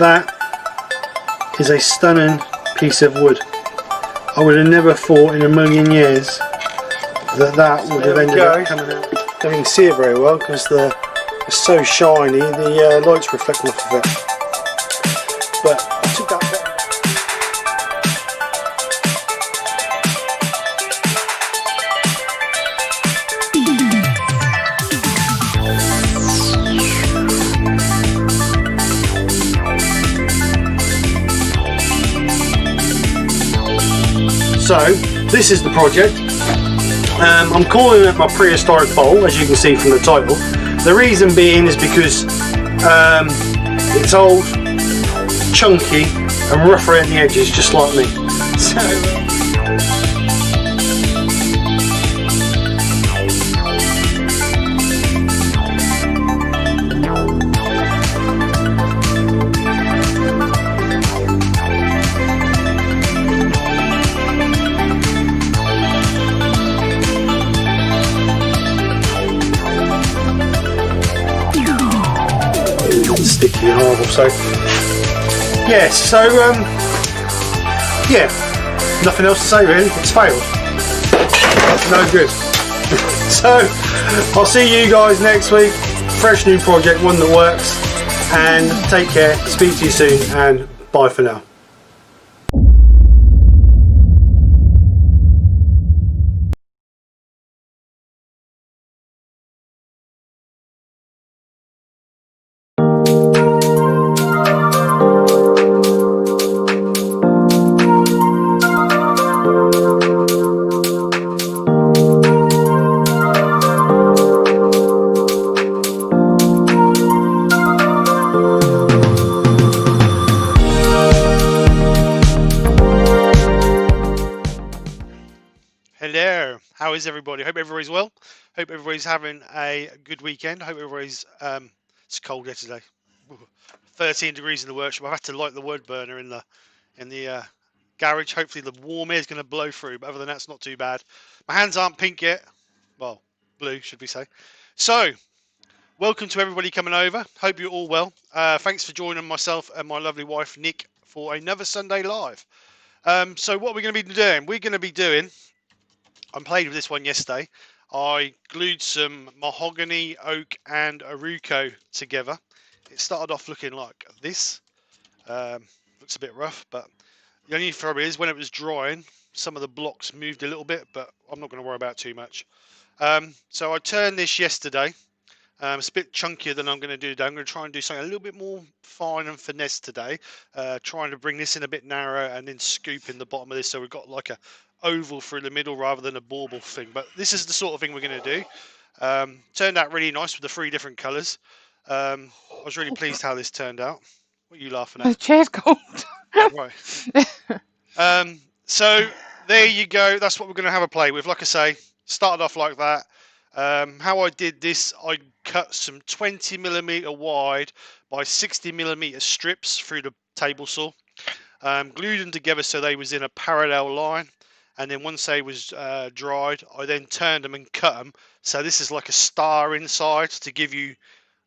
That is a stunning piece of wood. I would have never thought in a million years that would have ended up coming out. Don't even see it very well because it's so shiny, the light's reflecting off of it. But I took that bit. So this is the project. I'm calling it my prehistoric bowl, as you can see from the title. The reason being is because it's old, chunky and rough around the edges, just like me. So, sticky and horrible. So yes, so yeah, nothing else to say really. It's failed. No good. So I'll see you guys next week. Fresh new project, one that works. And take care. Speak to you soon, and bye for now. Hello, how is everybody? Hope everybody's well. Hope everybody's having a good weekend. Hope everybody's it's cold here today. 13 degrees in the workshop. I've had to light the wood burner in the garage. Hopefully the warm air is going to blow through, but other than that it's not too bad. My hands aren't pink yet. Well, blue should we say. So welcome to everybody coming over. Hope you're all well. Thanks for joining myself and my lovely wife Nick for another Sunday live. So what we're going to be doing, I played with this one yesterday. I glued some mahogany, oak and aruco together. It started off looking like this. Looks a bit rough, but the only problem is when it was drying, some of the blocks moved a little bit, but I'm not going to worry about it too much. So I turned this yesterday. It's a bit chunkier than I'm going to do today. I'm going to try and do something a little bit more fine and finesse today. Trying to bring this in a bit narrower and then scoop in the bottom of this so we've got like a oval through the middle rather than a bauble thing. But this is the sort of thing we're going to do. Turned out really nice with the 3 different colours. I was really pleased how this turned out. What are you laughing at? The chair's cold. Right. So there you go. That's what we're going to have a play with. Like I say, started off like that. How I did this, I cut some 20mm wide by 60mm strips through the table saw. Glued them together so they was in a parallel line, and then once they was dried, I then turned them and cut them. So this is like a star inside to give you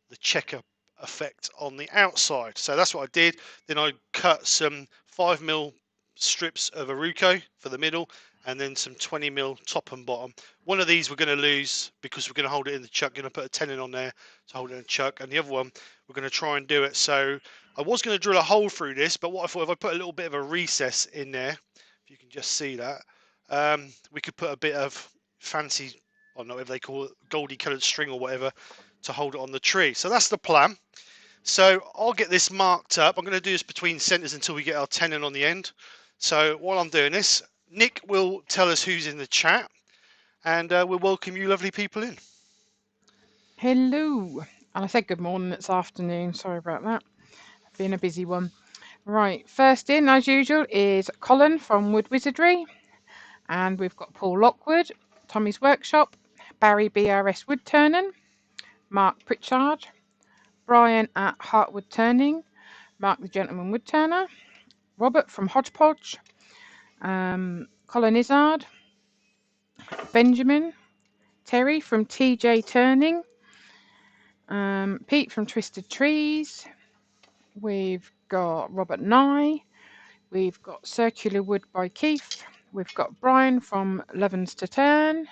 the checker effect on the outside. So that's what I did. Then I cut some 5mm strips of aruco for the middle, and then some 20mm top and bottom. One of these we're going to lose because we're going to hold it in the chuck. Going to put a tenon on there to hold it in the chuck, and the other one we're going to try and do it. So I was going to drill a hole through this, but what I thought, if I put a little bit of a recess in there, if you can just see that, we could put a bit of fancy, I don't know if they call it goldy coloured string or whatever, to hold it on the tree. So that's the plan. So I'll get this marked up. I'm going to do this between centres until we get our tenon on the end. So while I'm doing this, Nick will tell us who's in the chat, and we'll welcome you lovely people in. Hello. And I said good morning, it's afternoon. Sorry about that. Been a busy one. Right, first in, as usual, is Colin from Wood Wizardry. And we've got Paul Lockwood, Tommy's Workshop, Barry BRS Woodturning, Mark Pritchard, Brian at Heartwood Turning, Mark the Gentleman Woodturner, Robert from Hodgepodge, Colin Izzard, Benjamin, Terry from TJ Turning, Pete from Twisted Trees. We've got Robert Nye. We've got Circular Wood by Keith. We've got Brian from Levens to Turn.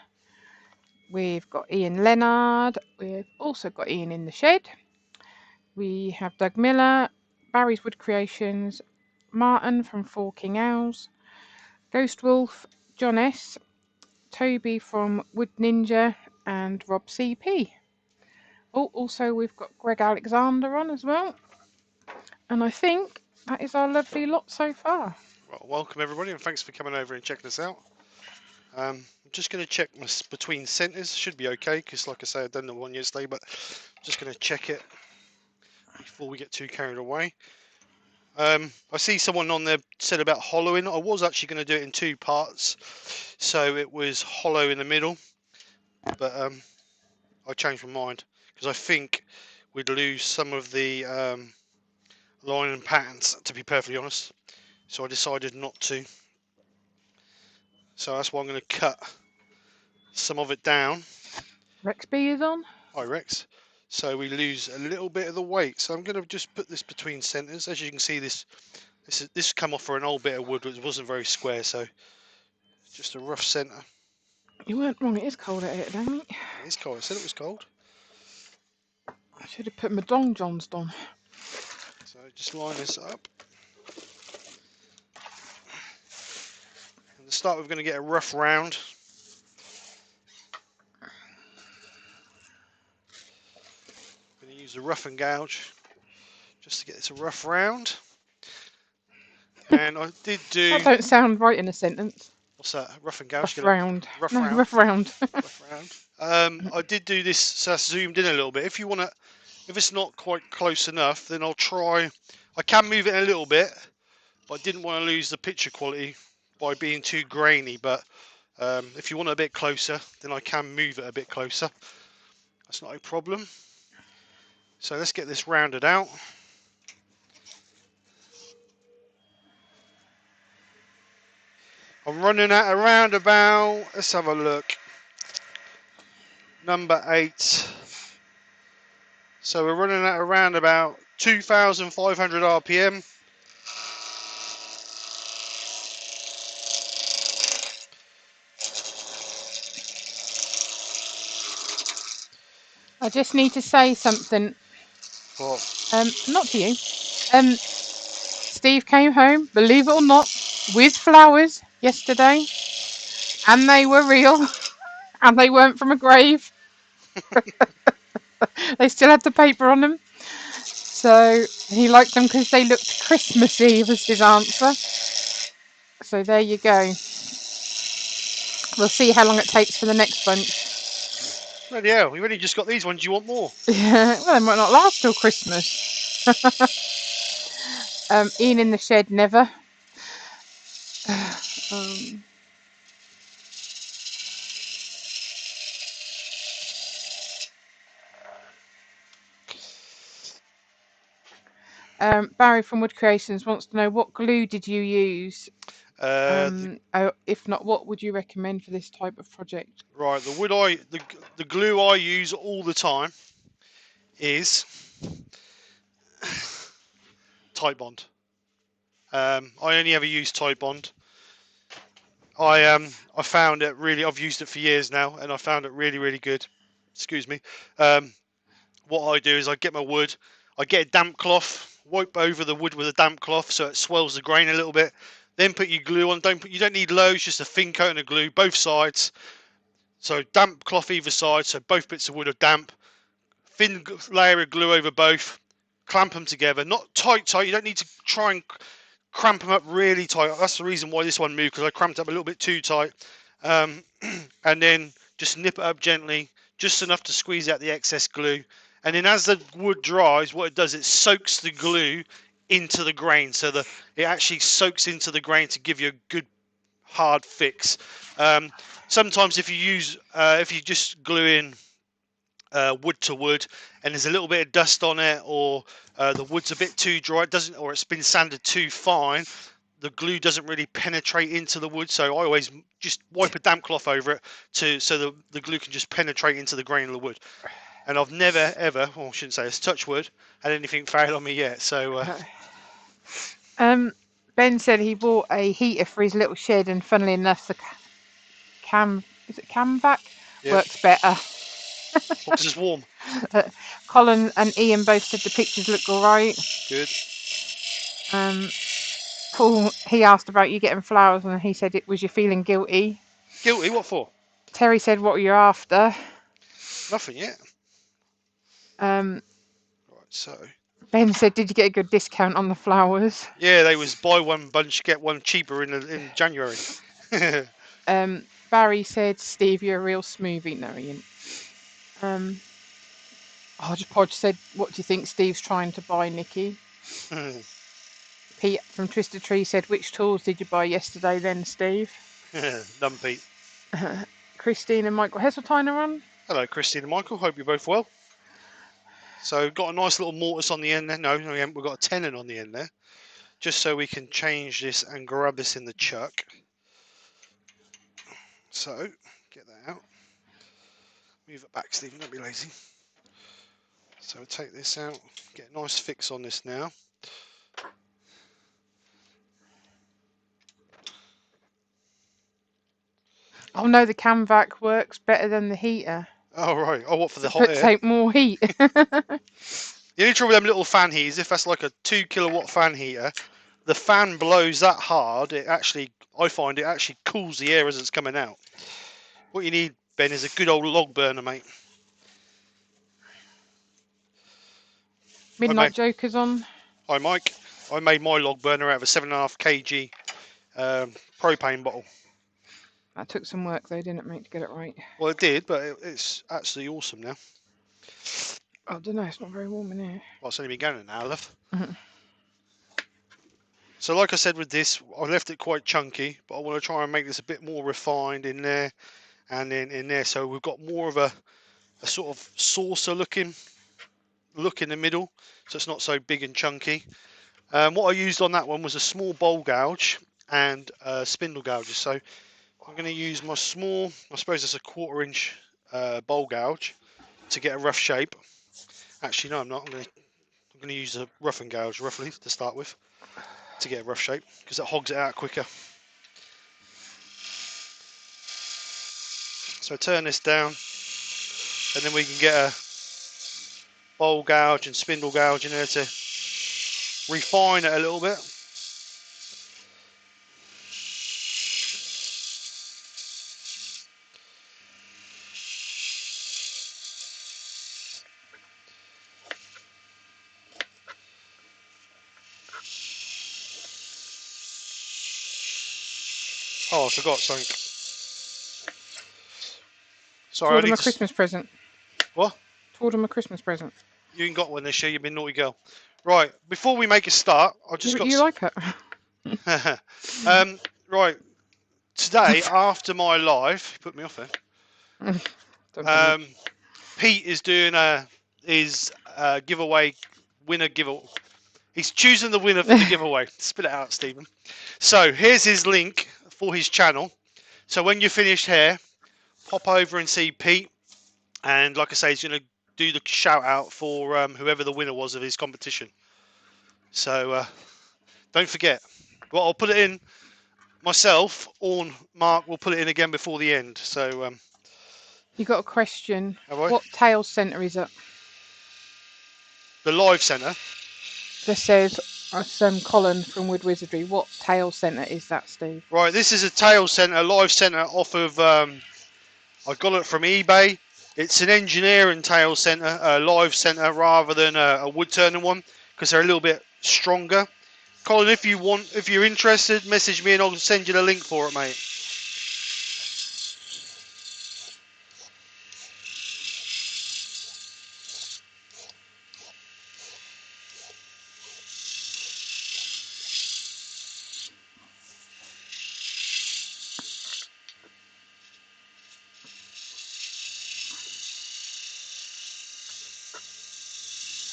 We've got Ian Leonard. We've also got Ian in the Shed. We have Doug Miller, Barry's Wood Creations, Martin from Four King Owls, Ghost Wolf, John S, Toby from Wood Ninja, and Rob CP. Oh, also we've got Greg Alexander on as well. And I think that is our lovely lot so far. Well, welcome everybody, and thanks for coming over and checking us out. I'm just going to check my between centres. Should be okay, because like I say, I've done the one yesterday, but just going to check it before we get too carried away. I see someone on there said about hollowing. I was actually going to do it in 2 parts, so it was hollow in the middle, but I changed my mind because I think we'd lose some of the line and patterns, to be perfectly honest. So I decided not to. So that's why I'm going to cut some of it down. Rex B is on. Hi Rex. So we lose a little bit of the weight. So I'm going to just put this between centres. As you can see, this come off for an old bit of wood, which wasn't very square. So just a rough centre. You weren't wrong, it is cold out here today, mate. It is cold. I said it was cold. I should have put my Dong Johns on. So just line this up. And to start, we're going to get a rough round. I'm going to use a rough and gouge just to get this a rough round. And I did do. That don't sound right in a sentence. What's that? Rough and gouge. Rough round. Rough no, round. rough round. Rough round. I did do this, so I zoomed in a little bit. If you want to, if it's not quite close enough, then I'll try. I can move it a little bit, but I didn't want to lose the picture quality by being too grainy. But if you want it a bit closer, then I can move it a bit closer. That's not a problem. So let's get this rounded out. I'm running at around about, let's have a look, number 8. So we're running at around about 2,500 RPM. I just need to say something. What? Not to you. Steve came home, believe it or not, with flowers yesterday, and they were real, and they weren't from a grave. They still had the paper on them. So he liked them because they looked Christmassy, was his answer. So there you go. We'll see how long it takes for the next bunch. Bloody hell, we've only just got these ones. Do you want more? Yeah, well, they might not last till Christmas. Ian in the Shed, never. Barry from Wood Creations wants to know, what glue did you use? If not, what would you recommend for this type of project? Right, the glue I use all the time is Tide Bond. I only ever use Tide Bond. I found it really. I've used it for years now, and I found it really, really good. Excuse me. What I do is I get my wood, I get a damp cloth, wipe over the wood with a damp cloth so it swells the grain a little bit. Then put your glue on. You don't need loads, just a thin coating of glue, both sides. So damp cloth either side, so both bits of wood are damp. Thin layer of glue over both. Clamp them together, not tight. You don't need to try and cramp them up really tight. That's the reason why this one moved, because I cramped up a little bit too tight. And then just nip it up gently, just enough to squeeze out the excess glue. And then as the wood dries, what it does, it soaks the glue into the grain, so that it actually soaks into the grain to give you a good hard fix. Sometimes if you just glue in wood to wood and there's a little bit of dust on it, or the wood's a bit too dry, or it's been sanded too fine, the glue doesn't really penetrate into the wood. So I always just wipe a damp cloth over it so the glue can just penetrate into the grain of the wood. And I've never ever, well, I shouldn't say it's touch wood, had anything fail on me yet. So Ben said he bought a heater for his little shed, and funnily enough, the Camvac Yeah. works better. Because it's warm. Colin and Ian both said the pictures look all right. Good. Paul, he asked about you getting flowers, and he said it was you feeling guilty. Guilty? What for? Terry said, "What were you after?" Nothing yet. Um, Right, so. Ben said, "Did you get a good discount on the flowers?" Yeah, they was buy one bunch, get one cheaper in January. Barry said, "Steve, you're a real smoothie." No, Ian. Hodgepodge said, "What do you think Steve's trying to buy, Nikki?" Pete from Twisted Tree said, "Which tools did you buy yesterday then, Steve?" Done, Pete. Christine and Michael Heseltine are on. Hello, Christine and Michael. Hope you're both well. So got a nice little mortise on the end there. No, we haven't. We've got a tenon on the end there. Just so we can change this and grab this in the chuck. So, get that out. Move it back, Stephen, don't be lazy. So we'll take this out, get a nice fix on this now. Oh no, the Camvac works better than the heater. Oh, right. Oh, what, for the It hot puts air? out more heat. The only trouble with them little fan heaters, if that's like a 2 kilowatt fan heater, the fan blows that hard, it actually, I find it actually cools the air as it's coming out. What you need, Ben, is a good old log burner, mate. Midnight Joker's on. Hi, Mike. I made my log burner out of a 7.5 kg propane bottle. That took some work though, didn't it, mate, to get it right? Well, it did, but it's absolutely awesome now. I don't know, it's not very warm in here. Well, it's only been going an hour, love. So like I said with this, I left it quite chunky, but I want to try and make this a bit more refined in there and in there. So we've got more of a sort of saucer look in the middle, so it's not so big and chunky. What I used on that one was a small bowl gouge and spindle gouges. So I'm going to use my small, I suppose it's a 1/4 inch bowl gouge to get a rough shape. Actually, no, I'm not. I'm going to use a rough and gouge roughly to start with to get a rough shape because it hogs it out quicker. So turn this down and then we can get a bowl gouge and spindle gouge in there to refine it a little bit. Oh, I forgot something. Sorry, Told him a Christmas present. What? Told him a Christmas present. You ain't got one this year, you've been naughty girl. Right, before we make a start, I just got... You like it? Right, today, after my live... You put me off there. Pete is doing his giveaway, winner giveaway. He's choosing the winner for the giveaway. Spit it out, Stephen. So, here's his link for his channel. So, when you're finished here, pop over and see Pete. And like I say, he's going to do the shout out for whoever the winner was of his competition. So don't forget. Well, I'll put it in myself, or Mark will put it in again before the end. So you got a question. have I? What tail centre is it? The live centre. This says Colin from Wood Wizardry. What tail centre is that, Steve? Right, this is a tail centre, live centre off of. I got it from eBay. It's an engineering tail centre, a live centre rather than a wood turning one because they're a little bit stronger. Colin, if you're interested, message me and I'll send you the link for it, mate.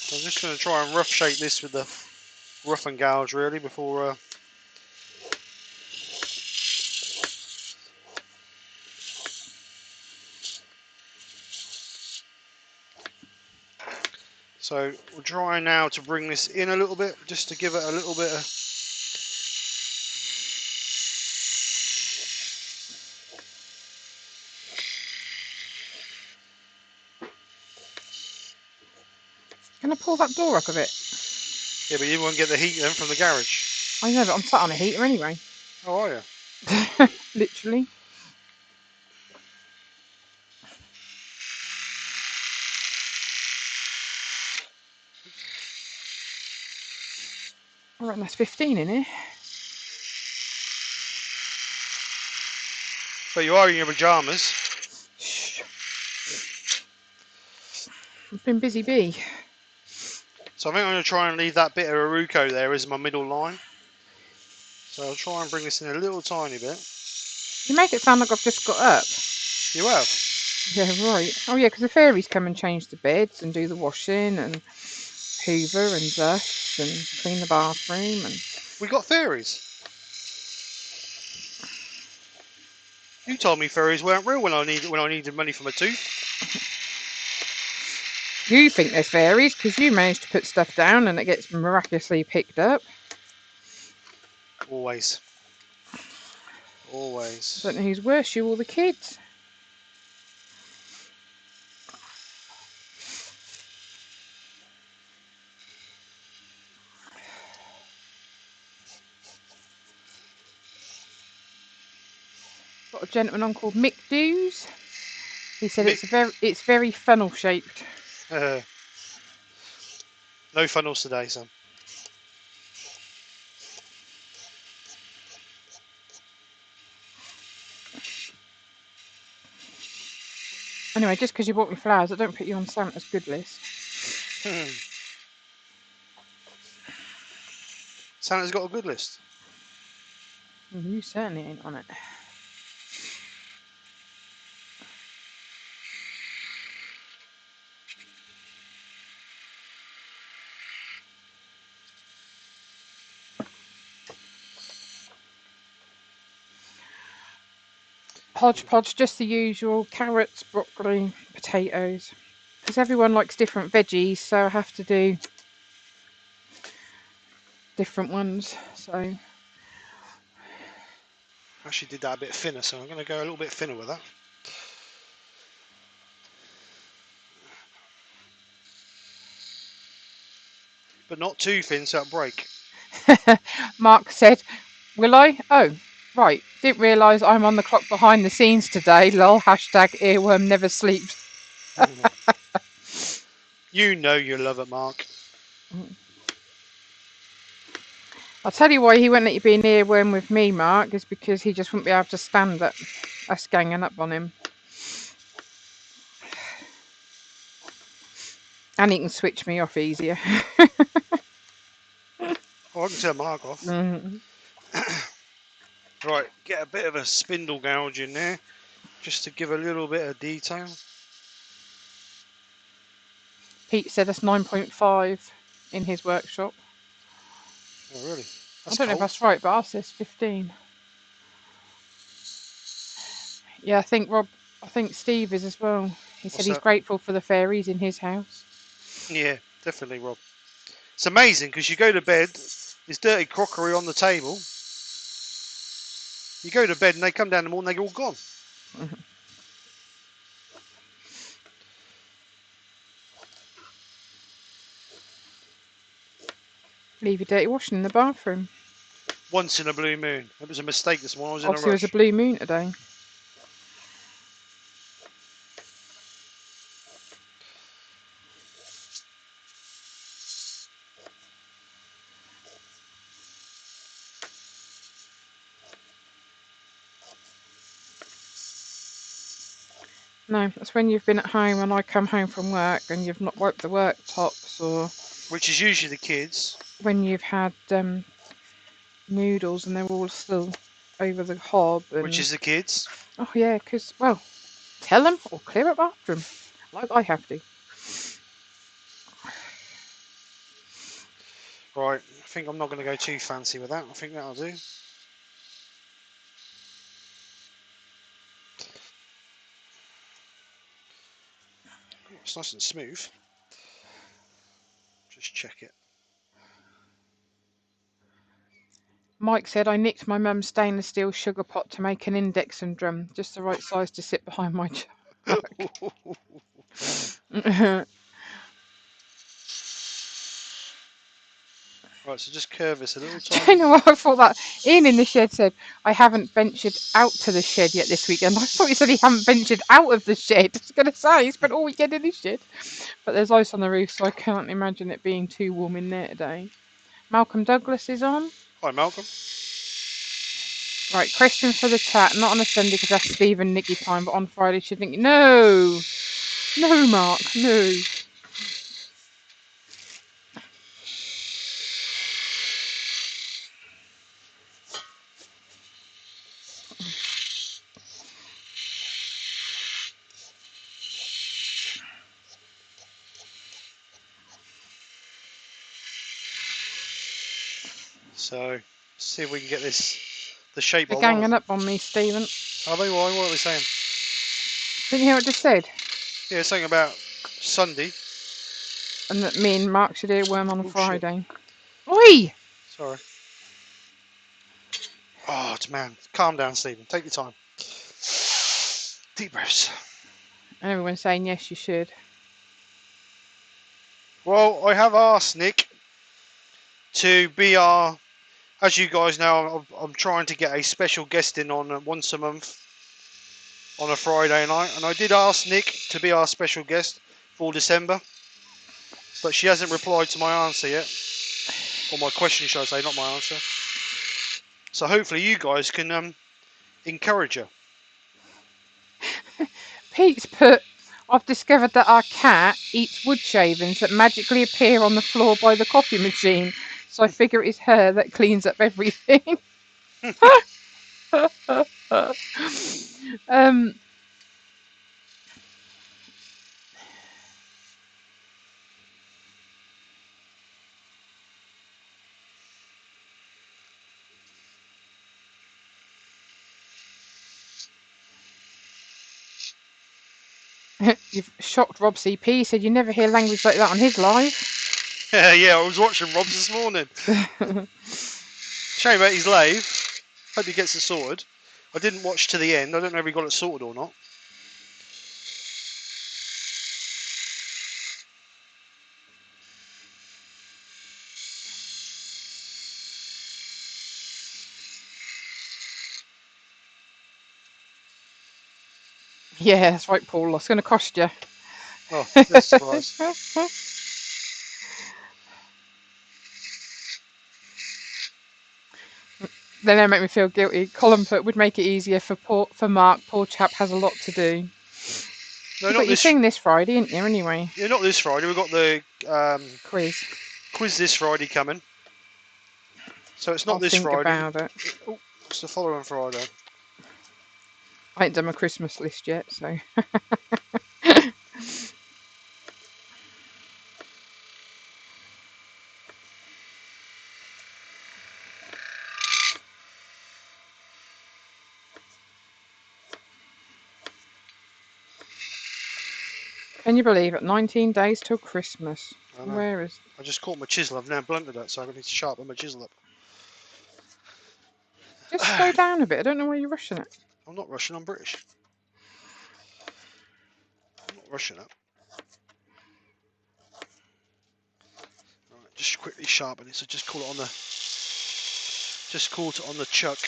So I'm just going to try and rough shape this with the rough and gouge really before So we're trying now to bring this in a little bit, just to give it a little bit of... Can I pull that door up a bit? Yeah, but you won't get the heat then from the garage. I know, but I'm sat on a heater anyway. Oh, are you? Literally. I reckon that's 15 in here. But you are in your pyjamas. Shh. I've been busy bee. So I think I'm going to try and leave that bit of Aruco there as my middle line. So I'll try and bring this in a little tiny bit. You make it sound like I've just got up. You have? Yeah, right. Oh yeah, because the fairies come and change the beds and do the washing and hoover and dust and clean the bathroom and... We got fairies. You told me fairies weren't real when I needed money for my tooth. You think there's fairies because you managed to put stuff down and it gets miraculously picked up. Always. I Always. don't know who's worse, you or the kids. Got a gentleman on called Mick Dews. He said it's very funnel shaped. No funnels today, son. Anyway, just because you bought me flowers, I don't put you on Santa's good list. Santa's got a good list. You certainly ain't on it. Hodgepodge, just the usual: carrots, broccoli, potatoes. Because everyone likes different veggies, so I have to do different ones. So Actually did that a bit thinner, so I'm going to go a little bit thinner with that. But not too thin so it'll break. Mark said, "Will I? Oh, right. Didn't realise I'm on the clock behind the scenes today. Lol. Hashtag earworm never sleeps." You know you love it, Mark. I'll tell you why he won't let you be an earworm with me, Mark, is because he just wouldn't be able to stand us ganging up on him. And he can switch me off easier. Oh, I can turn Mark off. Right, get a bit of a spindle gouge in there, just to give a little bit of detail. Pete said that's 9.5 in his workshop. Oh, really? That's I don't know if that's right, but ours says 15. Yeah, I think Steve is as well. He said he's grateful for the fairies in his house. Yeah, definitely, Rob. It's amazing because you go to bed, there's dirty crockery on the table. You go to bed and they come down in the morning, they're all gone. Leave your dirty washing in the bathroom. Once in a blue moon. It was a mistake this morning. I was in a rush. Obviously, it was a blue moon today. No, that's when you've been at home and I come home from work and you've not wiped the worktops, or which is usually the kids. When you've had noodles and they're all still over the hob. And... which is the kids. Oh yeah, because, well, tell them or clear up after them, like I have to. Right, I think I'm not going to go too fancy with that. I think that'll do. It's nice and smooth. Just check it. Mike said, I nicked my mum's stainless steel sugar pot to make an indexum drum, just the right size to sit behind my truck. Right, so just curve this a little Do you tiny. know what I thought that? Ian in the shed said, I haven't ventured out to the shed yet this weekend. I thought he said he hadn't ventured out of the shed. I was going to say, he spent all weekend in his shed. But there's ice on the roof, so I can't imagine it being too warm in there today. Malcolm Douglas is on. Hi, Malcolm. Right, question for the chat. Not on a Sunday because that's Steve and Nicky time, but on Friday should think, no, Mark, no. So, see if we can get this the shape They're I ganging want. up on me, Stephen. Are they? Why? What are they saying? Didn't you hear what I just said? Yeah, something about Sunday. And that me and Mark should hear one on a Oh, shit. Friday. Oi! Sorry. Oh, man. Calm down, Stephen. Take your time. Deep breaths. And everyone's saying, yes, you should. Well, I have asked Nick to be our... As you guys know, I'm trying to get a special guest in on once a month on a Friday night. And I did ask Nick to be our special guest for December. But she hasn't replied to my answer yet. Or my question, should I say, not my answer. So hopefully you guys can encourage her. Pete's put, I've discovered that our cat eats wood shavings that magically appear on the floor by the coffee machine. So I figure it's her that cleans up everything. You've shocked Rob CP. He said you never hear language like that on his live. Yeah, I was watching Rob's this morning. Shame about his lathe. Hope he gets it sorted. I didn't watch to the end. I don't know if he got it sorted or not. Yeah, that's right, Paul. It's going to cost you. Oh, that's a surprise. Then they make me feel guilty. Colin put would make it easier for Mark. Poor chap has a lot to do. No, You not got your this. thing this Friday, didn't you? Anyway. Yeah, not this Friday. We've got the Quiz this Friday coming. So it's not I'll this think Friday. about it. Oh, it's the following Friday. I ain't done my Christmas list yet, so. Can you believe it? 19 days till Christmas. I know. Where is? I just caught my chisel. I've now blunted that, so I need to sharpen my chisel up. Just slow down a bit. I don't know why you're rushing it. I'm not Russian. I'm British. I'm not rushing it. Right, just quickly sharpen it. So just caught it on the. Just caught it on the chuck.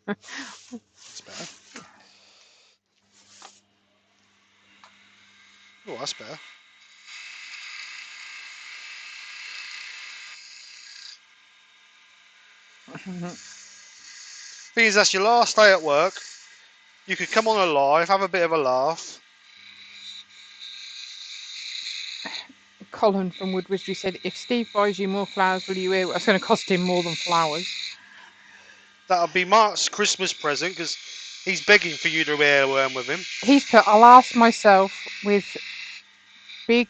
That's better. Oh, that's better. Thing is, that's your last day at work. You could come on a live, have a bit of a laugh. Colin from Woodwidgery said, if Steve buys you more flowers, will you wear it? It's going to cost him more than flowers. That'll be Mark's Christmas present because he's begging for you to wear one with him. He's put, I'll ask myself with big.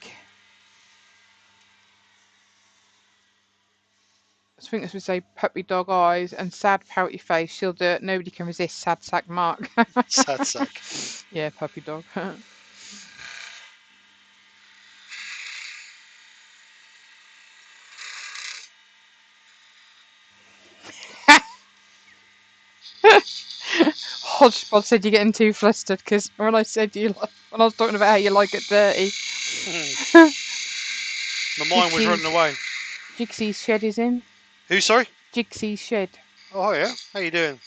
I think this would say puppy dog eyes and sad pouty face. She'll do it. Nobody can resist. Sad sack Mark. Sad sack. Yeah, puppy dog. Hodgepodge said you're getting too flustered because when I said when I was talking about how you like it dirty, My mind was running away. Jigsy's shed is in. Who, sorry? Jigsy's shed. Oh, yeah. How you doing?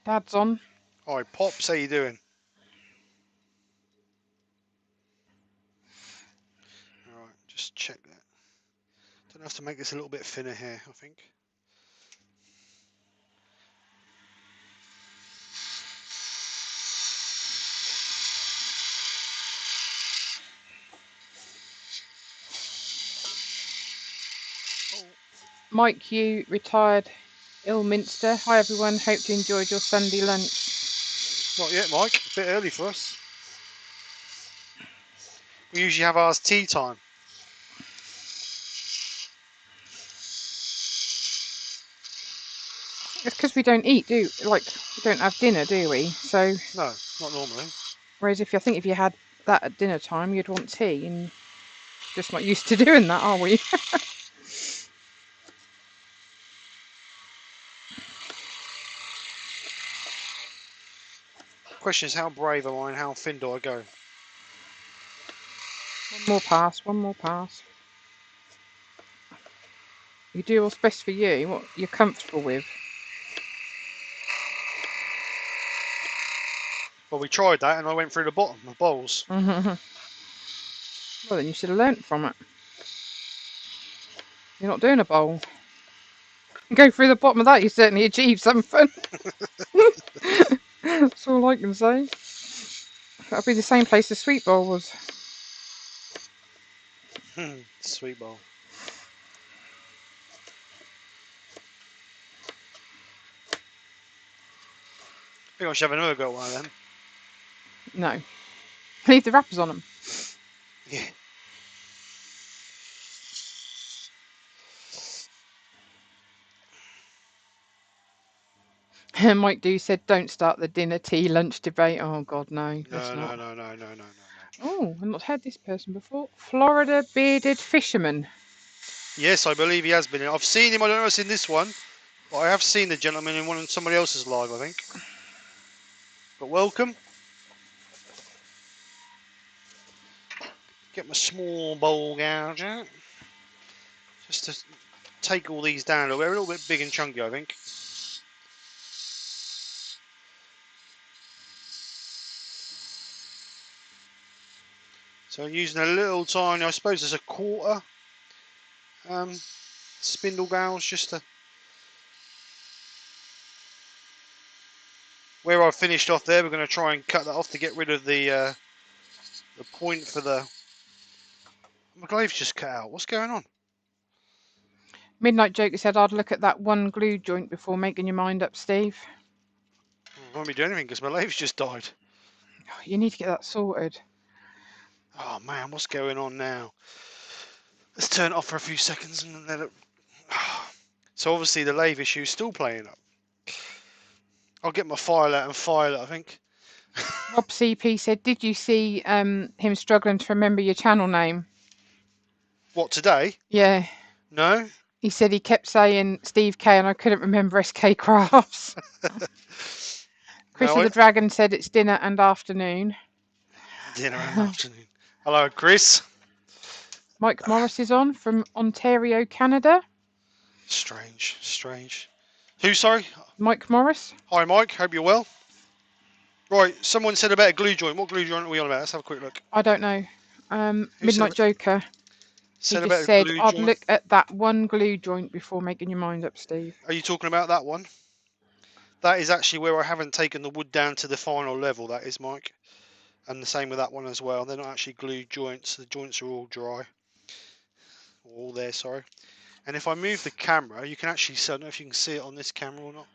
Dad's on. Hi, Pops. How you doing? All right, just check that. Don't have to make this a little bit thinner here, I think. Mike Hugh, retired Ilminster. Hi everyone, hope you enjoyed your Sunday lunch. Not yet, Mike. A bit early for us. We usually have ours tea time. It's because we don't eat, we don't have dinner, do we? So No, not normally. whereas if you had that at dinner time, you'd want tea, and just not used to doing that, are we? Question is, how brave am I and how thin do I go? One more pass. You do what's best for you, what you're comfortable with. Well, we tried that and I went through the bottom of bowls. Well, then you should have learnt from it. You're not doing a bowl. Go through the bottom of that, you certainly achieved something. That's all I can say. That'll be the same place the sweet bowl was. Sweet bowl. I think I should have another go at one of them. No. Leave the wrappers on them. Yeah. Mike Do said, don't start the dinner, tea, lunch debate. Oh, God, no. No. Oh, I've not had this person before. Florida bearded fisherman. Yes, I believe he has been in. I've seen him. I don't know if it's in this one, but I have seen the gentleman in somebody else's live, I think. But welcome. Get my small bowl gouge out. Just to take all these down a little bit big and chunky, I think. So I'm using a little tiny, I suppose it's a quarter spindle gouge just to where I finished off there. We're going to try and cut that off to get rid of the point for the. My glave's just cut out. What's going on? Midnight Joker said, I'd look at that one glue joint before making your mind up, Steve. I won't be doing anything because my lathe's just died. You need to get that sorted. Oh man, what's going on now? Let's turn it off for a few seconds and then let it. So obviously the lathe issue is still playing up. I'll get my file out and file it, I think. Rob CP said, did you see him struggling to remember your channel name? What, today? Yeah. No? He said he kept saying Steve K and I couldn't remember SK Krafts. Chris No, of the Dragon said it's dinner and afternoon. Dinner and afternoon. Hello, Chris. Mike Morris is on from Ontario, Canada. Strange. Who, sorry? Mike Morris. Hi, Mike. Hope you're well. Right, someone said about a glue joint. What glue joint are we on about? Let's have a quick look. I don't know. Midnight Joker. He just said, I'd look at that one glue joint before making your mind up, Steve. Are you talking about that one? That is actually where I haven't taken the wood down to the final level, that is, Mike. And the same with that one as well. They're not actually glued joints. The joints are all dry. All there, sorry. And if I move the camera, you can actually see, I don't know if you can see it on this camera or not.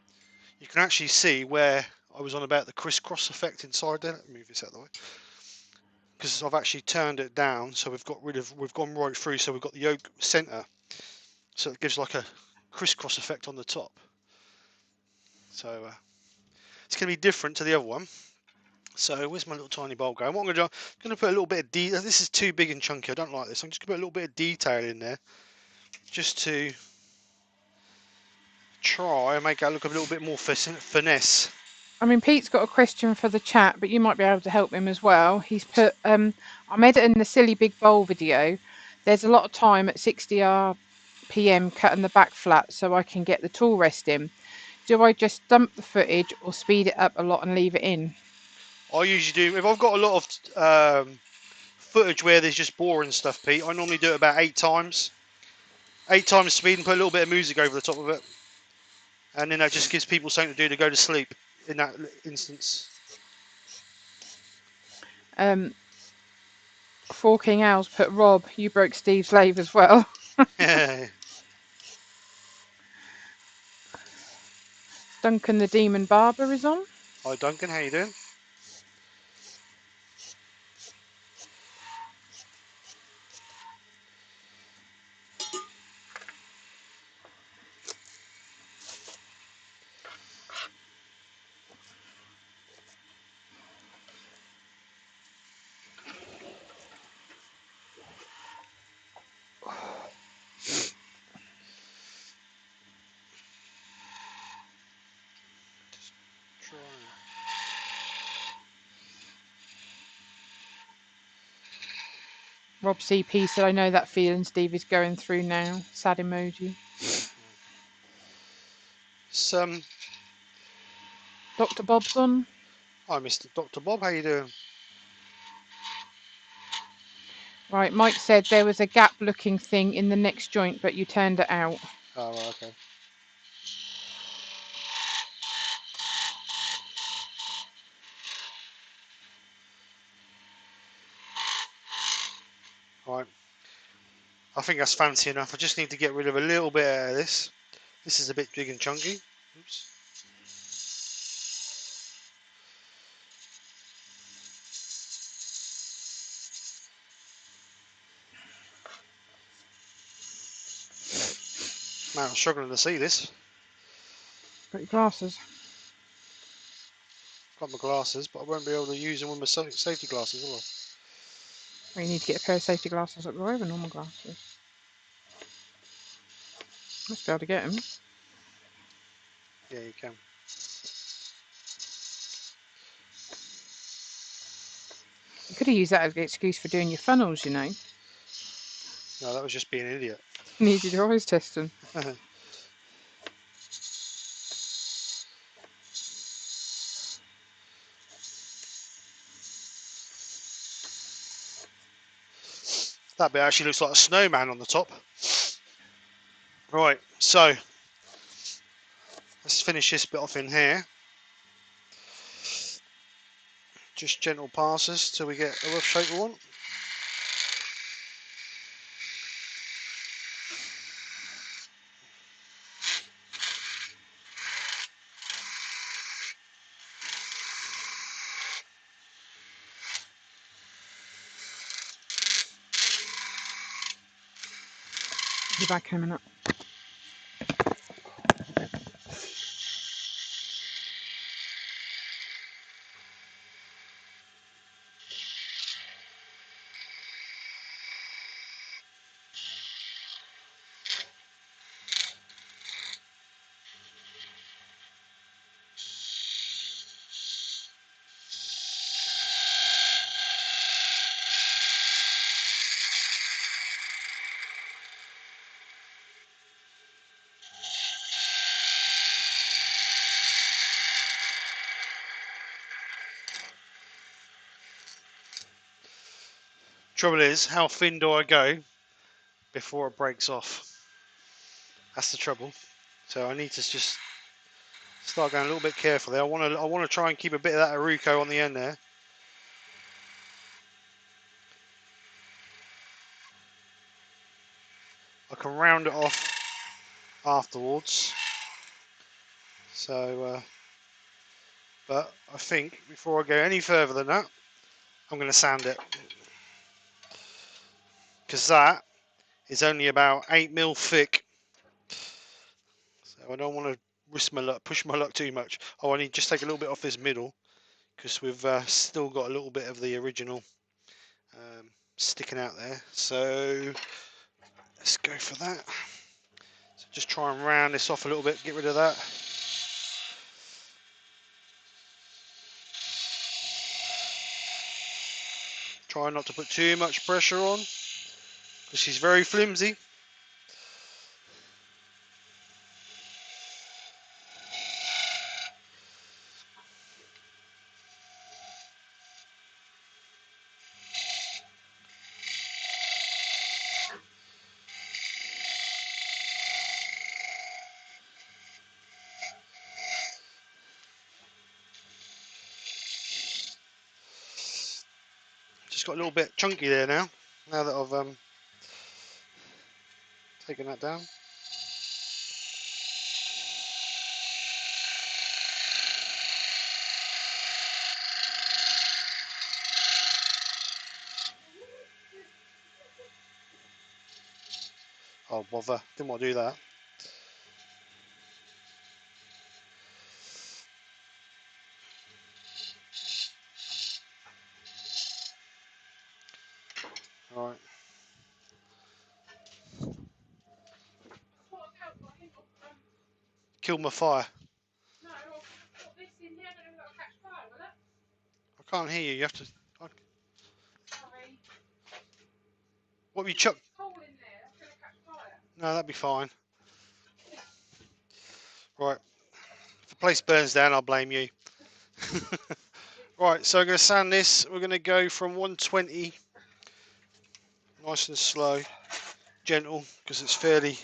you can actually see where I was on about the crisscross effect inside there. Let me move this out of the way. Because I've actually turned it down, so we've gone right through, so we've got the yoke centre. So it gives like a crisscross effect on the top. So it's going to be different to the other one. So where's my little tiny bowl going? What I'm going to put a little bit of detail. This is too big and chunky. I don't like this. I'm just going to put a little bit of detail in there, just to try and make it look a little bit more finesse. I mean, Pete's got a question for the chat, but you might be able to help him as well. He's put, I'm editing the silly big bowl video. There's a lot of time at 60 RPM cutting the back flat so I can get the tool rest in. Do I just dump the footage or speed it up a lot and leave it in? I usually do, if I've got a lot of footage where there's just boring stuff, Pete, I normally do it about 8 times. 8 times speed and put a little bit of music over the top of it. And then that just gives people something to do to go to sleep in that instance. Four King Owls put, Rob, you broke Steve's lathe as well. Duncan the Demon Barber is on. Hi Duncan, how you doing? Rob CP said, I know that feeling Steve is going through now. Sad emoji. Dr. Bob's on. Hi Mr. Dr. Bob, how you doing? Right, Mike said there was a gap looking thing in the next joint, but you turned it out. Oh, right, okay. Right. I think that's fancy enough. I just need to get rid of a little bit of this. This is a bit big and chunky. Oops. Man, I'm struggling to see this. Got your glasses. Got my glasses, but I won't be able to use them with my safety glasses, will I? Well, you need to get a pair of safety glasses that go over normal glasses. Must be able to get them. Yeah, you can. You could have used that as an excuse for doing your funnels, you know. No, that was just being an idiot. Needed your eyes testing. That bit actually looks like a snowman on the top. Right, so let's finish this bit off in here. Just gentle passes till we get a rough shape we want. Be back in a minute. Trouble is, how thin do I go before it breaks off? That's the trouble. So I need to just start going a little bit carefully. I want to try and keep a bit of that Aruco on the end there. I can round it off afterwards. So, but I think before I go any further than that, I'm going to sand it, because that is only about 8mm thick. So I don't want to risk my luck, push my luck too much. Oh, I need to just take a little bit off this middle, because we've still got a little bit of the original sticking out there. So let's go for that. So just try and round this off a little bit, get rid of that. Try not to put too much pressure on, because she's very flimsy. Just got a little bit chunky there now that I've taken that down. Oh bother, didn't want to do that. Right. Killed my fire. No, I'll put this in here, then we've got to catch fire, will it? I can't hear you. You have to. Sorry. What have you chucked? Coal in there, that's going to catch fire. No, that'd be fine. Right. If the place burns down, I'll blame you. Right. So I'm going to sand this. We're going to go from 120, nice and slow, gentle, because it's fairly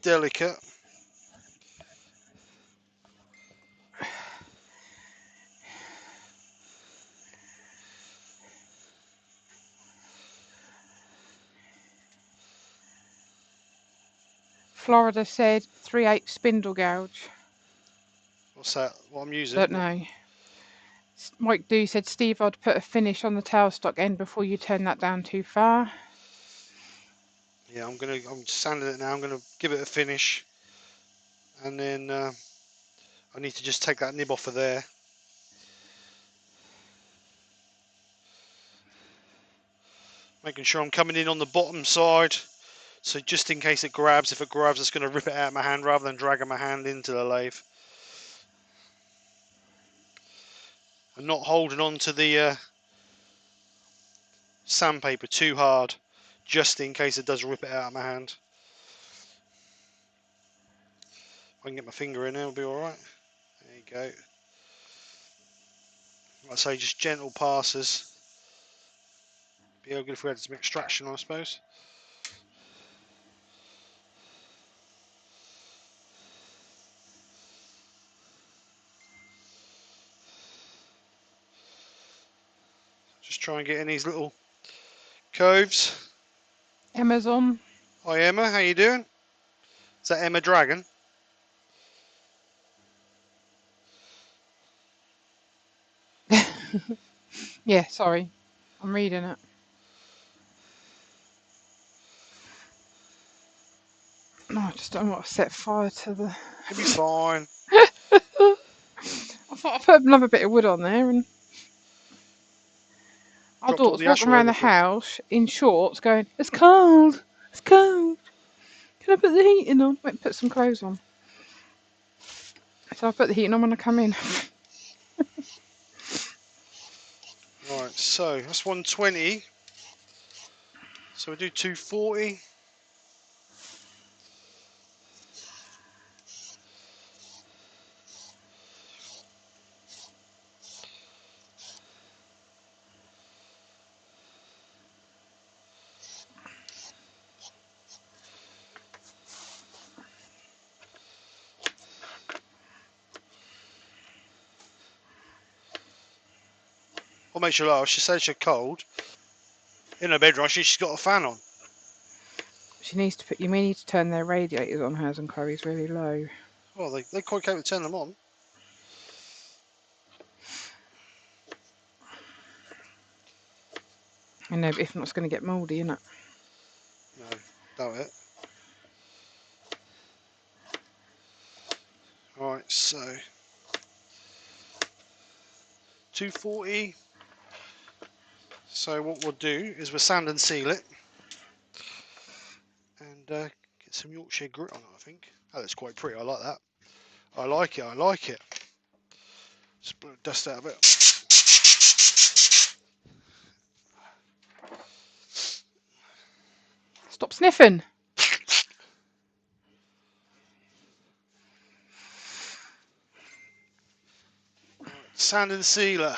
delicate. Florida said 3/8 spindle gouge. What's that? What I'm using? Don't know. Mike Do said, Steve, I'd put a finish on the tailstock end before you turn that down too far. Yeah, I'm sanding it now. I'm gonna give it a finish, and then I need to just take that nib off of there. Making sure I'm coming in on the bottom side, so just in case it grabs, if it grabs, it's going to rip it out of my hand rather than dragging my hand into the lathe. I'm not holding on to the sandpaper too hard, just in case it does rip it out of my hand. If I can get my finger in there, it'll be alright. There you go. Like I say, just gentle passes. Be all good if we had some extraction, I suppose. Just try and get in these little coves. Emma's on. Hi Emma, how you doing? Is that Emma Dragon? Yeah, sorry. I'm reading it. No, I just don't want to set fire to the... It'll be fine. I thought I put another bit of wood on there, and our Dropped all daughter's the ash walking all around over the the floor. house in shorts going, it's cold, it's cold. Can I put the heating on? Wait, put some clothes on. So I'll put the heating on when I come in. Right, so that's 120. So we do 240. What makes you laugh? She says she's cold. In her bedroom, she's got a fan on. She needs to put. You may need to turn their radiators on hers and Chloe's really low. Well, they quite capable of turning them on. I know, but if not, it's going to get mouldy, isn't it? No, doubt it. Alright, so 240. So what we'll do is we'll sand and seal it and get some Yorkshire grit on it, I think. Oh, that's quite pretty. I like that. I like it. I like it. Just blow dust out of it. Stop sniffing. Right, sand and sealer.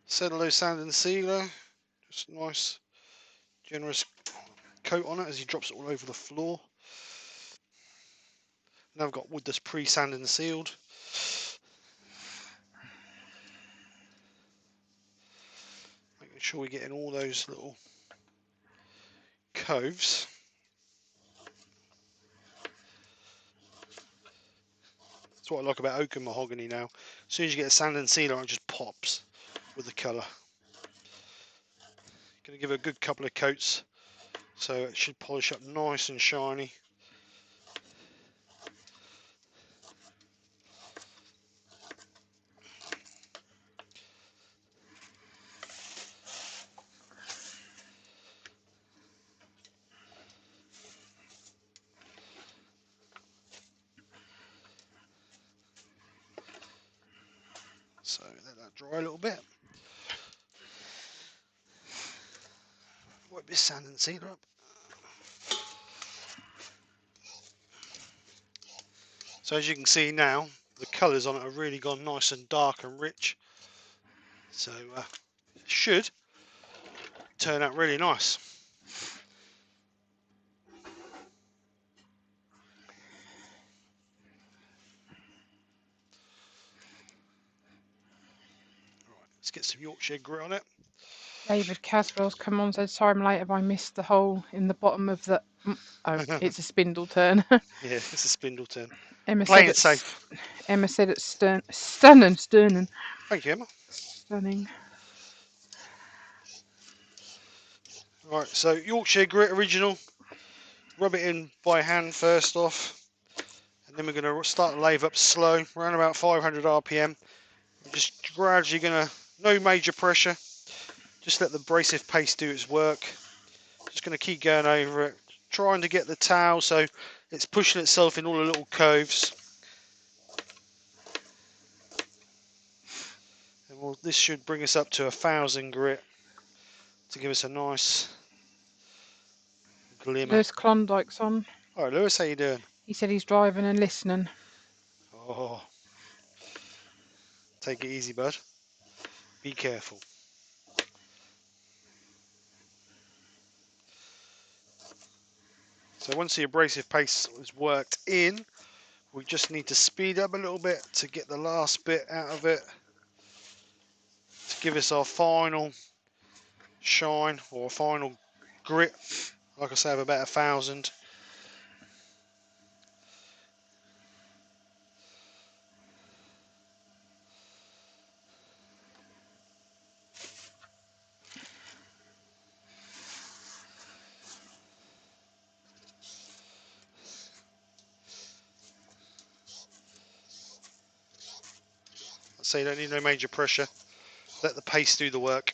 Cellulose sand and sealer. Just a nice, generous coat on it as he drops it all over the floor. Now I've got wood that's pre-sanded and sealed. Making sure we get in all those little coves. That's what I like about oak and mahogany now. As soon as you get a sand and sealer, it just pops with the colour. Going to give it a good couple of coats so it should polish up nice and shiny. So let that dry a little bit. Wipe this sand and sealer up. So as you can see now, the colours on it have really gone nice and dark and rich. So it should turn out really nice. Right, let's get some Yorkshire grit on it. David Caswell's come on, said, sorry I'm late, have I missed the hole in the bottom of the... Oh, it's a spindle turn. Yeah, it's a spindle turn. Emma Playing said it safe. it's stunning. Thank you, Emma. Stunning. Right, so Yorkshire grit original. Rub it in by hand first off. And then we're going to start the lathe up slow, around about 500 RPM. We're just gradually going to, no major pressure. Just let the abrasive paste do its work. Just going to keep going over it, trying to get the towel so it's pushing itself in all the little coves. And this should bring us up to 1,000 grit to give us a nice glimmer. Lewis Klondike's on. Alright Lewis, how you doing? He said he's driving and listening. Oh, take it easy, bud. Be careful. So once the abrasive paste is worked in, we just need to speed up a little bit to get the last bit out of it to give us our final shine or final grit. Like I say, of about 1,000. So you don't need no major pressure. Let the paste do the work.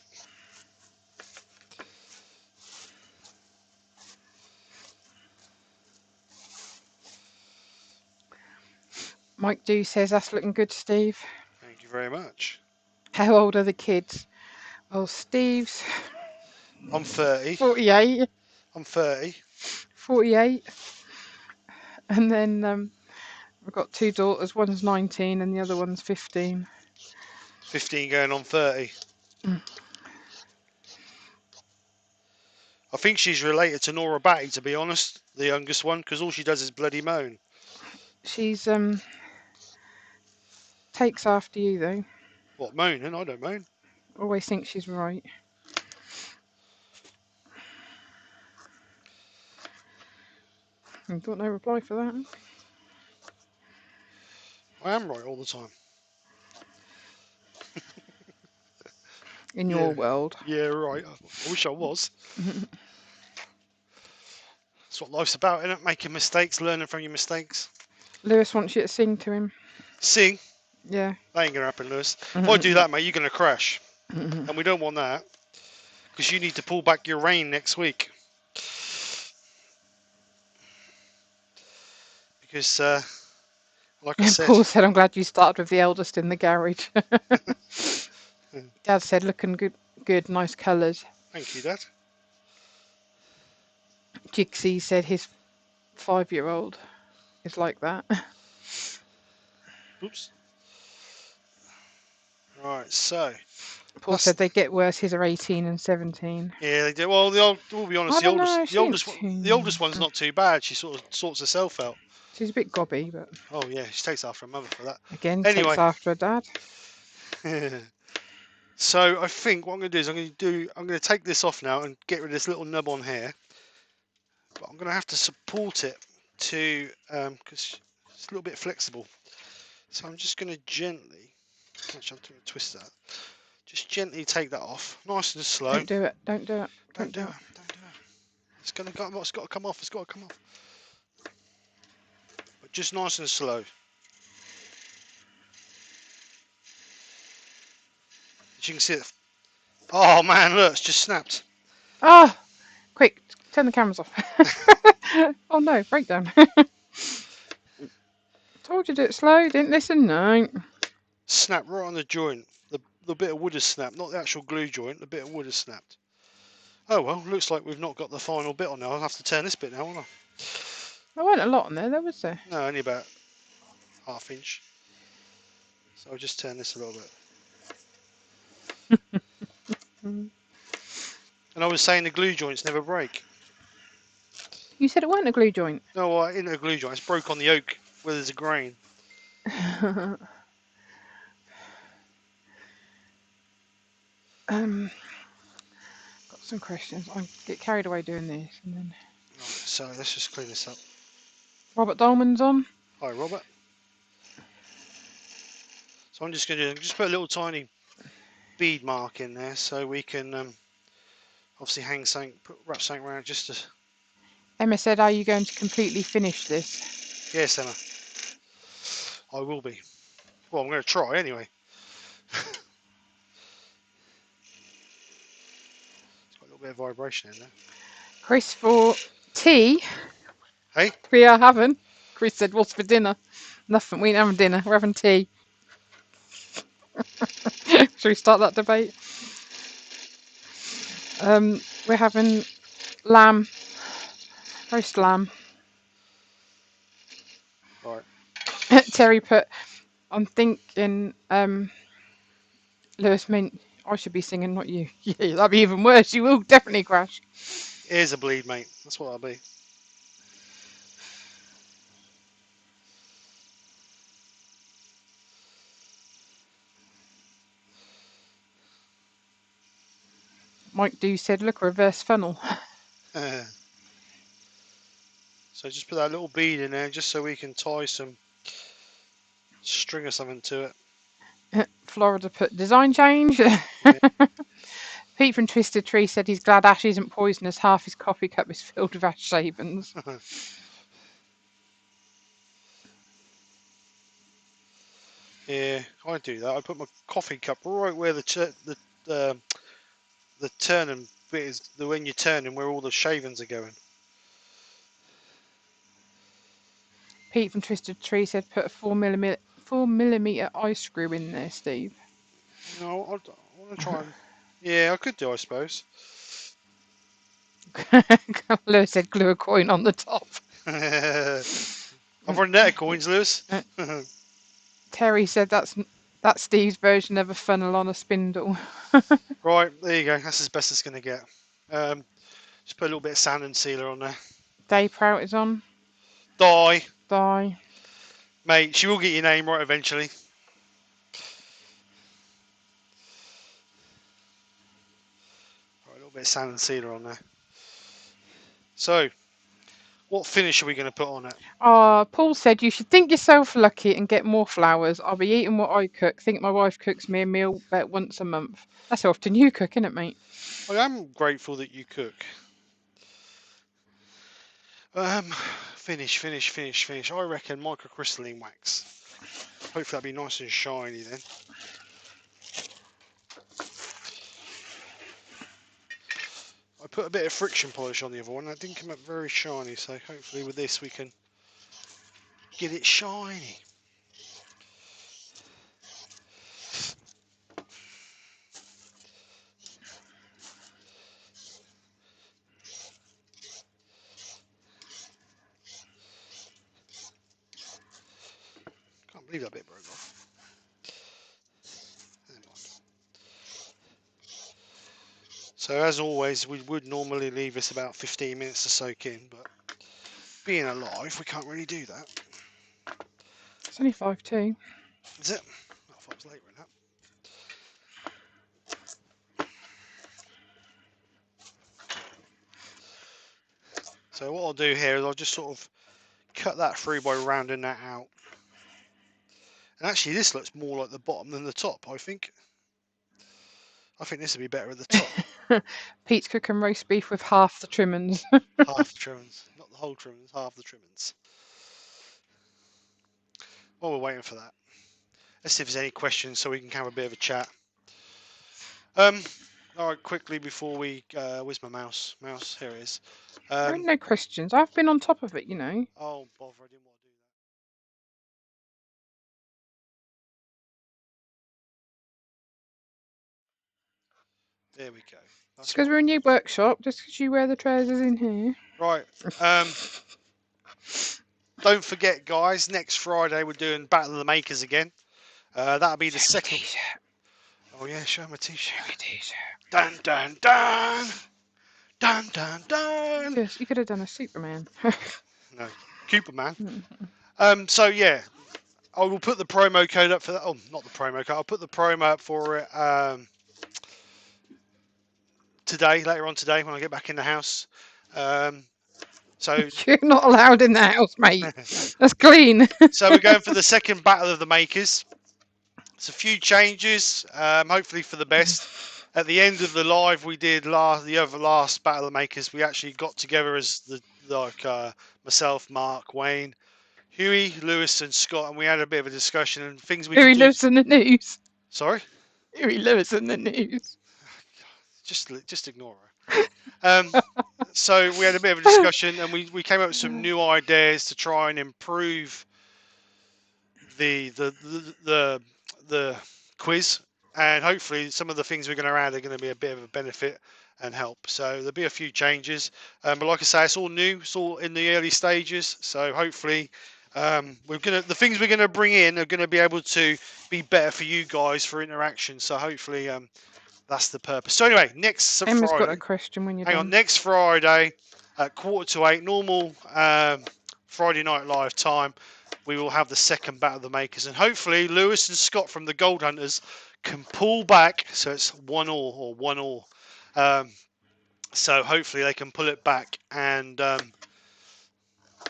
Mike Do says, that's looking good, Steve. Thank you very much. How old are the kids? Well, Steve's I'm 30. 48. I'm 30. 48. And then we've got two daughters. One's 19 and the other one's 15. 15 going on 30. I think she's related to Nora Batty, to be honest, the youngest one, because all she does is bloody moan. She's takes after you though. What, moaning? I don't moan. Always thinks she's right. Got no reply for that. I am right all the time. In Yeah. your world. Yeah, right. I wish I was. That's what life's about, isn't it? Making mistakes, learning from your mistakes. Lewis wants you to sing to him. Sing? Yeah. That ain't going to happen, Lewis. If I do that, mate, you're going to crash. And we don't want that. Because you need to pull back your rein next week. Because, like I said... Paul said, I'm glad you started with the eldest in the garage. Dad said, looking good, nice colours. Thank you, Dad. Jigsy said his 5-year-old is like that. Oops. Right, so... Paul said they get worse. His are 18 and 17. Yeah, they do. Well, we'll be honest. I don't know. The oldest one's not too bad. She sort of sorts herself out. She's a bit gobby, but Oh yeah, she takes after her mother for that. again, Anyway. takes after her dad. So I think what I'm going to do is I'm going to take this off now and get rid of this little nub on here. But I'm going to have to support it to because it's a little bit flexible. So I'm just going to gently. Actually, I'm going to twist that. Just gently take that off, nice and slow. Don't do it. Don't do it. Don't do it. Don't do it. It's got to come off. It's got to come off. But just nice and slow. As you can see it. Oh man, look, it's just snapped. Ah! Quick, turn the cameras off. Oh no, breakdown. Told you to do it slow, didn't listen? No. Snapped right on the joint. The bit of wood has snapped, not the actual glue joint, the bit of wood has snapped. Oh well, looks like we've not got the final bit on now. I'll have to turn this bit now, won't I? There weren't a lot on there, was there? No, only about ½ inch. So I'll just turn this a little bit. And I was saying the glue joints never break. You said it weren't a glue joint. No, well, in a glue joint, it's broke on the oak where there's a grain. Got some questions. I get carried away doing this, and then Right, so let's just clean this up. Robert Dolman's on. Hi, Robert. So I'm just going to just put a little tiny bead mark in there so we can obviously hang something, wrap something around just to... Emma said, "Are you going to completely finish this?" Yes, Emma. I will be. Well, I'm going to try anyway. It's got a little bit of vibration in there. Chris for tea. Hey? We are having. Chris said, "What's for dinner?" Nothing. We ain't having dinner. We're having tea. Shall we start that debate? We're having lamb, roast lamb. Right. Terry put, I'm thinking, Lewis meant I should be singing, not you. Yeah, that'd be even worse. You will definitely crash. Here's a bleed, mate. That's what I'll be. Mike Do said, look, reverse funnel. So just put that little bead in there just so we can tie some string or something to it. Florida put design change. Yeah. Pete from Twisted Tree said he's glad Ash isn't poisonous. Half his coffee cup is filled with Ash shavings. Yeah, I do that. I put my coffee cup right where the turning bit is, when you're turning, where all the shavings are going. Pete from Twisted Tree said put a 4mm eye screw in there, Steve. No, I want to try and... Yeah, I could do, I suppose. Lewis said glue a coin on the top. I've run out of coins, Lewis. Terry said that's Steve's version of a funnel on a spindle. Right, there you go. That's as best it's going to get. Just put a little bit of sand and sealer on there. Day Prout is on. Die. Mate, she will get your name right eventually. Right, a little bit of sand and sealer on there. So, What finish are we going to put on it? Paul said you should think yourself lucky and get more flowers. I'll be eating what I cook. Think my wife cooks me a meal about once a month. That's how often you cook, isn't it, mate? I am grateful that you cook. Finish. I reckon microcrystalline wax. Hopefully that'll be nice and shiny then. I put a bit of friction polish on the other one. That didn't come up very shiny, so hopefully with this we can get it shiny. Can't believe that bit broke off. Never mind. So as always, we would normally leave this about 15 minutes to soak in, but being alive, we can't really do that. It's only 5:02. Is it? I thought it was later than that. So what I'll do here is I'll just sort of cut that through by rounding that out. And actually this looks more like the bottom than the top, I think. I think this would be better at the top. Pete's cooking roast beef with half the trimmings. Half the trimmings. Not the whole trimmings, half the trimmings. While we're waiting for that, let's see if there's any questions so we can have a bit of a chat. Alright, quickly before we... where's my mouse? Mouse, here it is. There ain't no questions. I've been on top of it, you know. Oh, bother, I didn't want to do that. There we go. That's Just because we're in your workshop, just because you wear the trousers in here. right. Don't forget, guys, next Friday we're doing Battle of the Makers again. That'll be the second... T-shirt. Oh yeah, show my t-shirt. Show your t-shirt. Dun, dun, dun! Dun, dun, dun! Yes, you could have done a Superman. No, Cooperman. So yeah, I will put the promo code up for that. Oh, not the promo code. I'll put the promo up for it later on today when I get back in the house. So You're not allowed in the house, mate. That's clean. so we're going for the second Battle of the Makers. It's a few changes, hopefully for the best. At the end of the live we did the last Battle of the Makers, we actually got together as myself, Mark, Wayne, Huey, Lewis, and Scott, and we had a bit of a discussion and things we Huey could do. lives in the news. Sorry? Huey lives in the news. Just ignore her. So we had a bit of a discussion and we came up with some new ideas to try and improve the quiz, and hopefully some of the things we're going to add are going to be a bit of a benefit and help. So there'll be a few changes, but like I say, it's all new, it's all in the early stages. So hopefully the things we're going to bring in are going to be able to be better for you guys for interaction. So hopefully that's the purpose. So anyway, next Emma's Friday, got a question when you're hang done. on, next Friday at 7:45 normal Friday night live time, we will have the second Battle of the Makers, and hopefully Lewis and Scott from the Gold Hunters can pull back, so it's 1-1. So hopefully they can pull it back and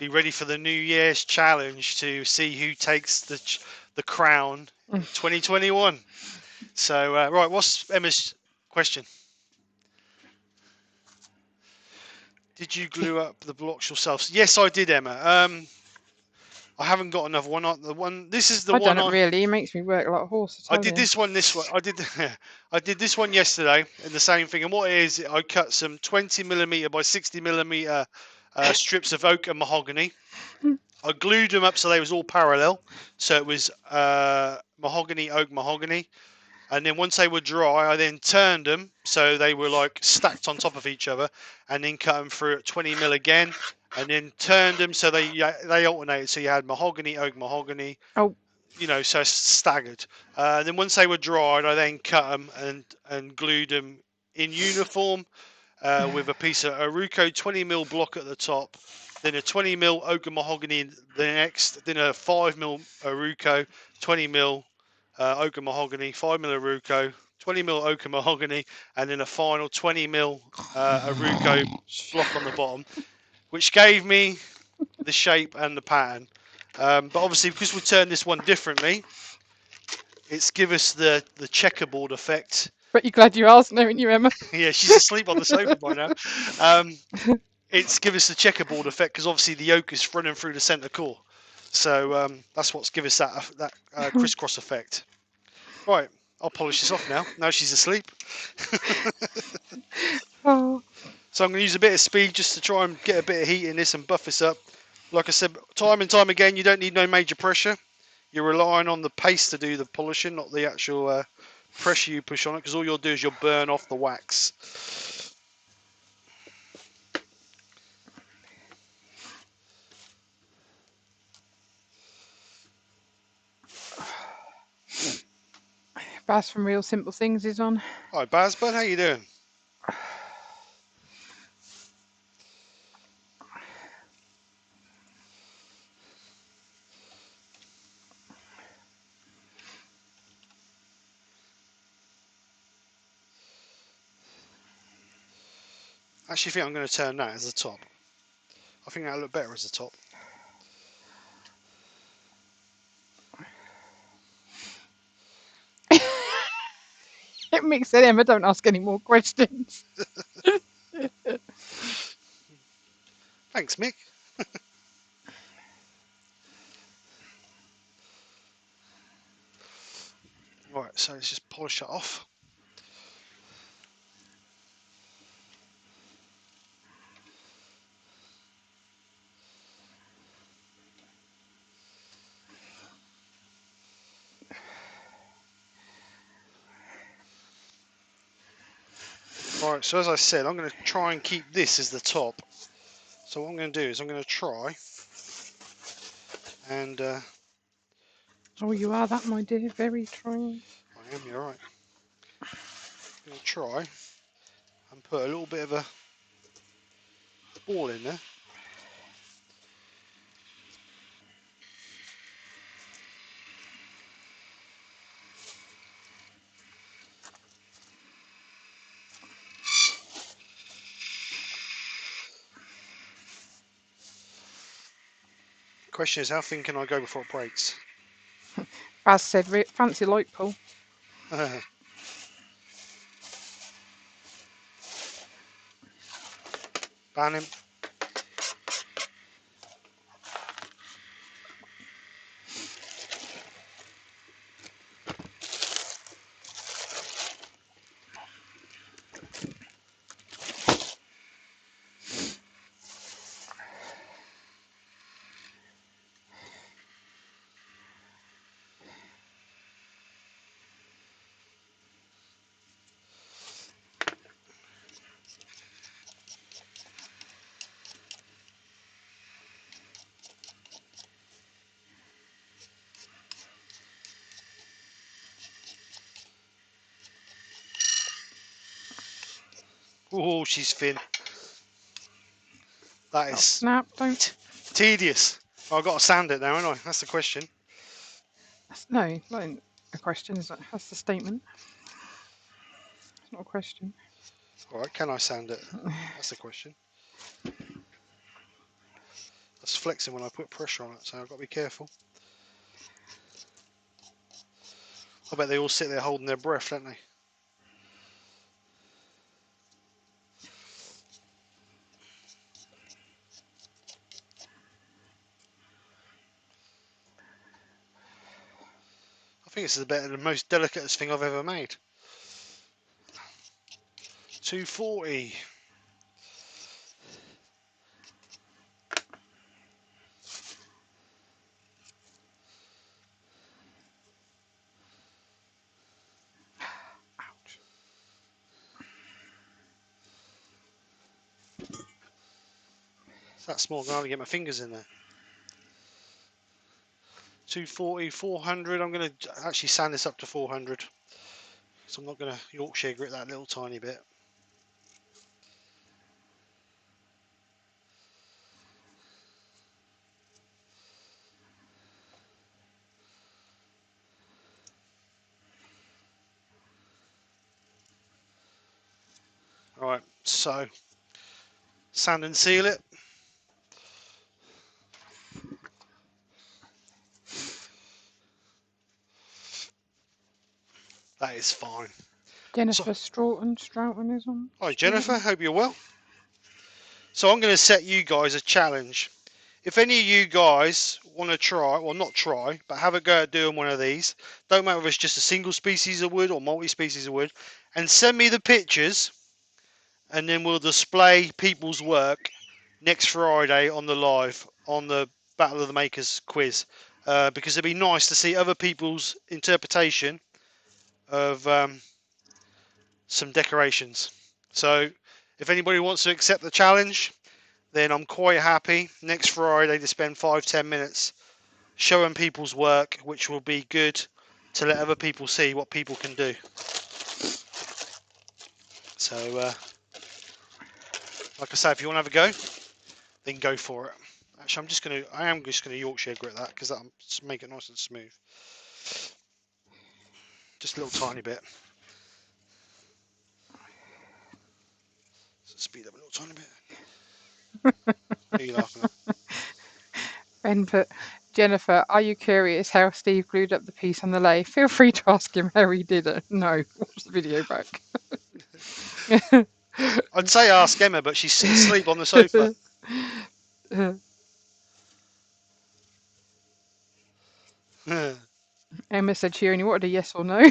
be ready for the New Year's challenge to see who takes the crown in 2021. So right, what's Emma's question? Did you glue up the blocks yourself? Yes, I did, Emma. I haven't got another one. This is the I one. don't really. It makes me work like a horse. I did this one. I did this one yesterday, and the same thing. And what it is, I cut some 20mm by 60mm strips of oak and mahogany. I glued them up so they was all parallel. So it was mahogany, oak, mahogany. And then once they were dry, I then turned them so they were like stacked on top of each other, and then cut them through at 20mm again, and then turned them so they alternated. So you had mahogany, oak, mahogany. Oh. You know, so staggered. Then once they were dried, I then cut them and glued them in uniform with a piece of Aruco 20mm block at the top, then a 20mm oak and mahogany the next, then a 5mm Aruco 20mm oak and mahogany, 5mm Aruco, 20mm oak and mahogany, and then a final 20mm Aruco block on the bottom. which gave me the shape and the pattern. But obviously, because we turned this one differently, it's give us the checkerboard effect. But you're glad you asked, knowing you, Emma. Yeah, she's asleep on the sofa by now. It's give us the checkerboard effect because obviously the yolk is running through the centre core. So that's what's give us that crisscross effect. Right, I'll polish this off now. Now she's asleep. Oh, So I'm going to use a bit of speed just to try and get a bit of heat in this and buff this up. Like I said, time and time again, you don't need no major pressure. You're relying on the paste to do the polishing, not the actual pressure you push on it, because all you'll do is you'll burn off the wax. Baz from Real Simple Things is on. Hi, Baz, bud, how you doing? Actually, think I'm going to turn that as the top. I think that'll look better as the top. Mick said, Emma, don't ask any more questions. Thanks, Mick. Right, so let's just polish that off. Right, so as I said, I'm going to try and keep this as the top. So what I'm going to do is I'm going to try and Oh, you are that, my dear. Very trying. I am, you're right. I'm going to try and put a little bit of a ball in there. Question is, how thin can I go before it breaks? Baz said, fancy light pull. Ban him. Oh, she's thin. That Oh, is snap, don't. tedious. I've got to sand it now, haven't I? That's the question. No, not a question, is it? That's the statement. It's not a question. All right, can I sand it? That's the question. That's flexing when I put pressure on it, so I've got to be careful. I bet they all sit there holding their breath, don't they? I think this is the most delicatest thing I've ever made. 240. Ouch. It's that small, I can hardly get my fingers in there. 240, 400. I'm going to actually sand this up to 400. So I'm not going to Yorkshire grit that little tiny bit. Right, so sand and seal it. That is fine. Jennifer Stroughton is on. Hi Jennifer, hope you're well. So I'm going to set you guys a challenge. If any of you guys want to try, well not try, but have a go at doing one of these, don't matter if it's just a single species of wood or multi-species of wood, and send me the pictures, and then we'll display people's work next Friday on the live, on the Battle of the Makers quiz, because it'd be nice to see other people's interpretation of some decorations. So if anybody wants to accept the challenge, then I'm quite happy next Friday to spend 5-10 minutes showing people's work, which will be good to let other people see what people can do. So like I say, if you want to have a go, then go for it. Actually, I am just gonna Yorkshire grit that, because that'll make it nice and smooth. Just a little tiny bit. So speed up a little tiny bit. What are you laughing at? Ben put, Jennifer, are you curious how Steve glued up the piece on the lathe? Feel free to ask him how he did it. No, watch the video back. I'd say ask Emma, but she's asleep on the sofa. Emma said she only wanted a yes or no.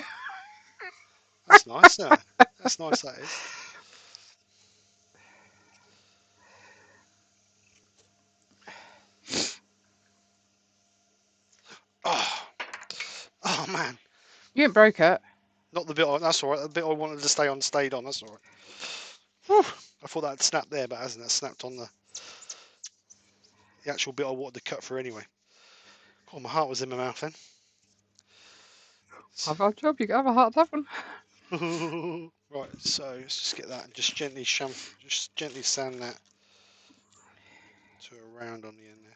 That's nice, isn't it? That's nice, that is. Oh man. You ain't broke it. Not the bit, that's alright. The bit I wanted to stay on stayed on, that's alright. I thought that had snapped there, but hasn't. It snapped on the actual bit I wanted to cut through anyway. Oh, my heart was in my mouth then. I've got a job, you can have a heart to have one. Right, so let's just get that and just gently sand that to a round on the end there.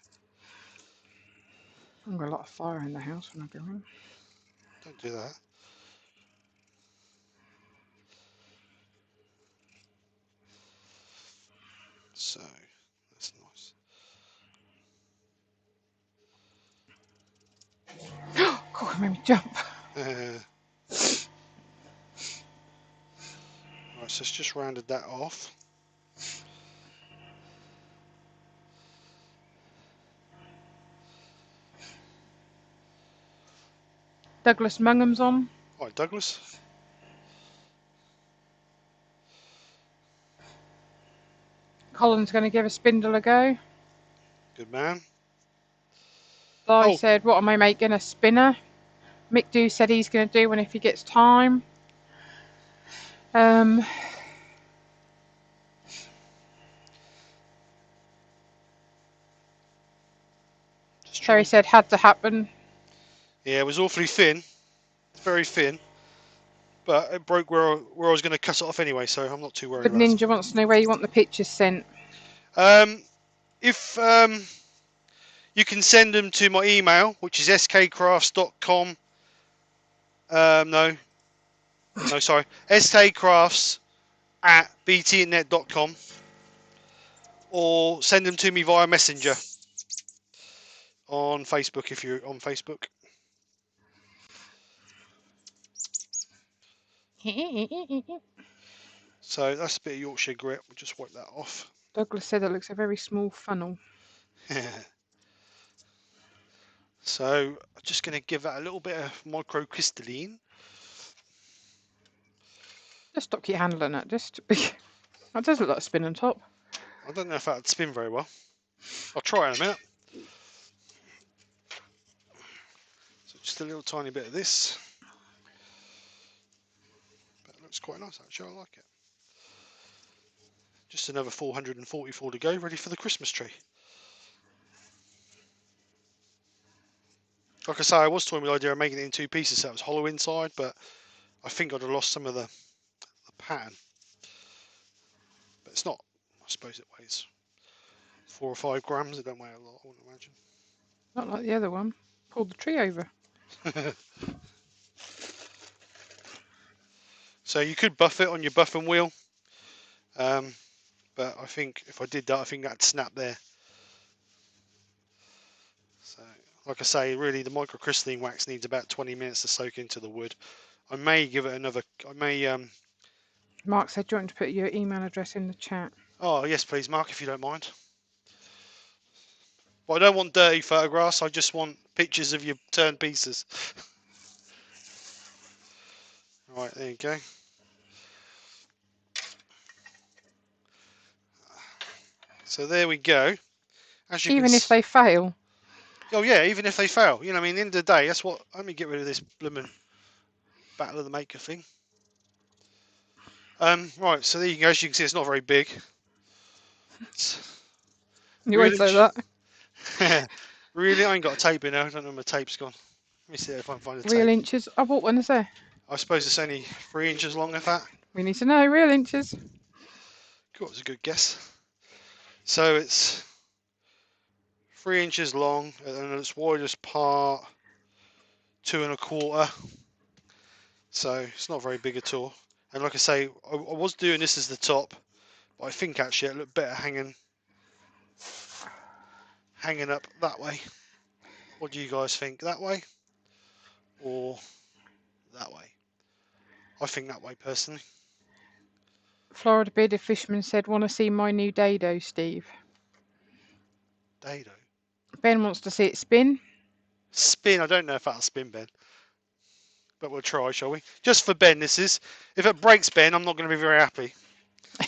I've got a lot of fire in the house when I go in. Don't do that. So that's nice. God, it made me jump. Right, so it's just rounded that off. Douglas Mungham's on. Right, Douglas. Colin's going to give a spindle a go. Good man. Di said, what am I making? A spinner. Mick Do said he's going to do one if he gets time. Terry said had to happen. Yeah, it was awfully thin. Very thin. But it broke where I was going to cut it off anyway, so I'm not too worried Good about Ninja wants to know where you want the pictures sent. If you can send them to my email, which is skkrafts.com. Sorry, skkrafts@btinternet.com, or send them to me via Messenger on Facebook if you're on Facebook. So that's a bit of Yorkshire grit. We'll just wipe that off. Douglas said it looks a very small funnel. So I'm just going to give that a little bit of microcrystalline. Just stop keep handling it. That does look like a spin on top. I don't know if that would spin very well. I'll try it in a minute. So just a little tiny bit of this. But it looks quite nice actually, I like it. Just another 444 to go, ready for the Christmas tree. Like I say, I was toying with the idea of making it in two pieces so it was hollow inside, but I think I'd have lost some of the pattern. But it's not, I suppose it weighs 4 or 5 grams, it don't weigh a lot, I wouldn't imagine. Not like the other one. Pulled the tree over. So you could buff it on your buffing wheel, but I think if I did that, I think that'd snap there. So, like I say, really the microcrystalline wax needs about 20 minutes to soak into the wood. I may give it another. I may. Mark said, do you want to put your email address in the chat? Oh yes, please, Mark, if you don't mind. But I don't want dirty photographs. I just want pictures of your turned pieces. Right, there you go. So there we go. As you Even can. if they fail. Oh yeah, even if they fail. You know, I mean, at the end of the day, that's what. Let me get rid of this blooming Battle of the Maker thing. Right. So there you go. As you can see, it's not very big. It's You always really. say that. Really, I ain't got a tape in there. I don't know where my tape's gone. Let me see if I can find a Real tape. inches. I bought one, is there? I suppose it's only 3 inches long, if that. We need to know real inches. Cool, it's a good guess. So it's 3 inches long, and its widest part 2 1/4. So it's not very big at all. And like I say, I was doing this as the top, but I think actually it looked better hanging up that way. What do you guys think? That way or that way? I think that way personally. Florida Bearded Fisherman said, want to see my new dado, Steve. Dado. Ben wants to see it spin. Spin. I don't know if that'll spin, Ben. But we'll try, shall we? Just for Ben, this is. If it breaks Ben, I'm not going to be very happy.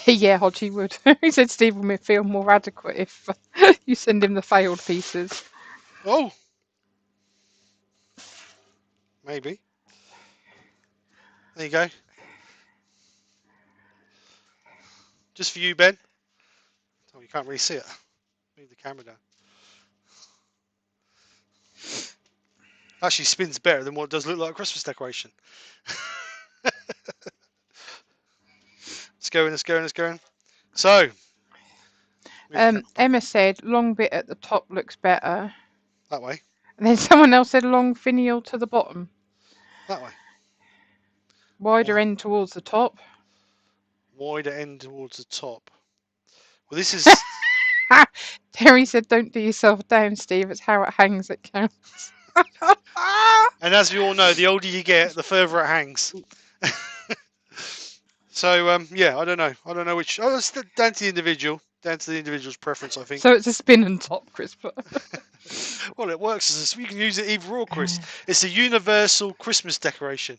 Yeah, Hodgie would. He said Steve would feel more adequate if you send him the failed pieces. Oh! Maybe. There you go. Just for you, Ben. Oh, you can't really see it. Move the camera down. Actually spins better than what it does look like a Christmas decoration. It's going, it's going, it's going. So. Emma said long bit at the top looks better. That way. And then someone else said long finial to the bottom. That way. Wider end towards the top. Wider end towards the top. Well, this is... Terry said, don't do yourself down, Steve. It's how it hangs that counts. And as we all know, the older you get, the further it hangs. So, yeah, I don't know. I don't know which... Oh, it's down to the individual. Down to the individual's preference, I think. So it's a spin and top, Chris. Well, it works as a... You can use it either or, Chris. It's a universal Christmas decoration.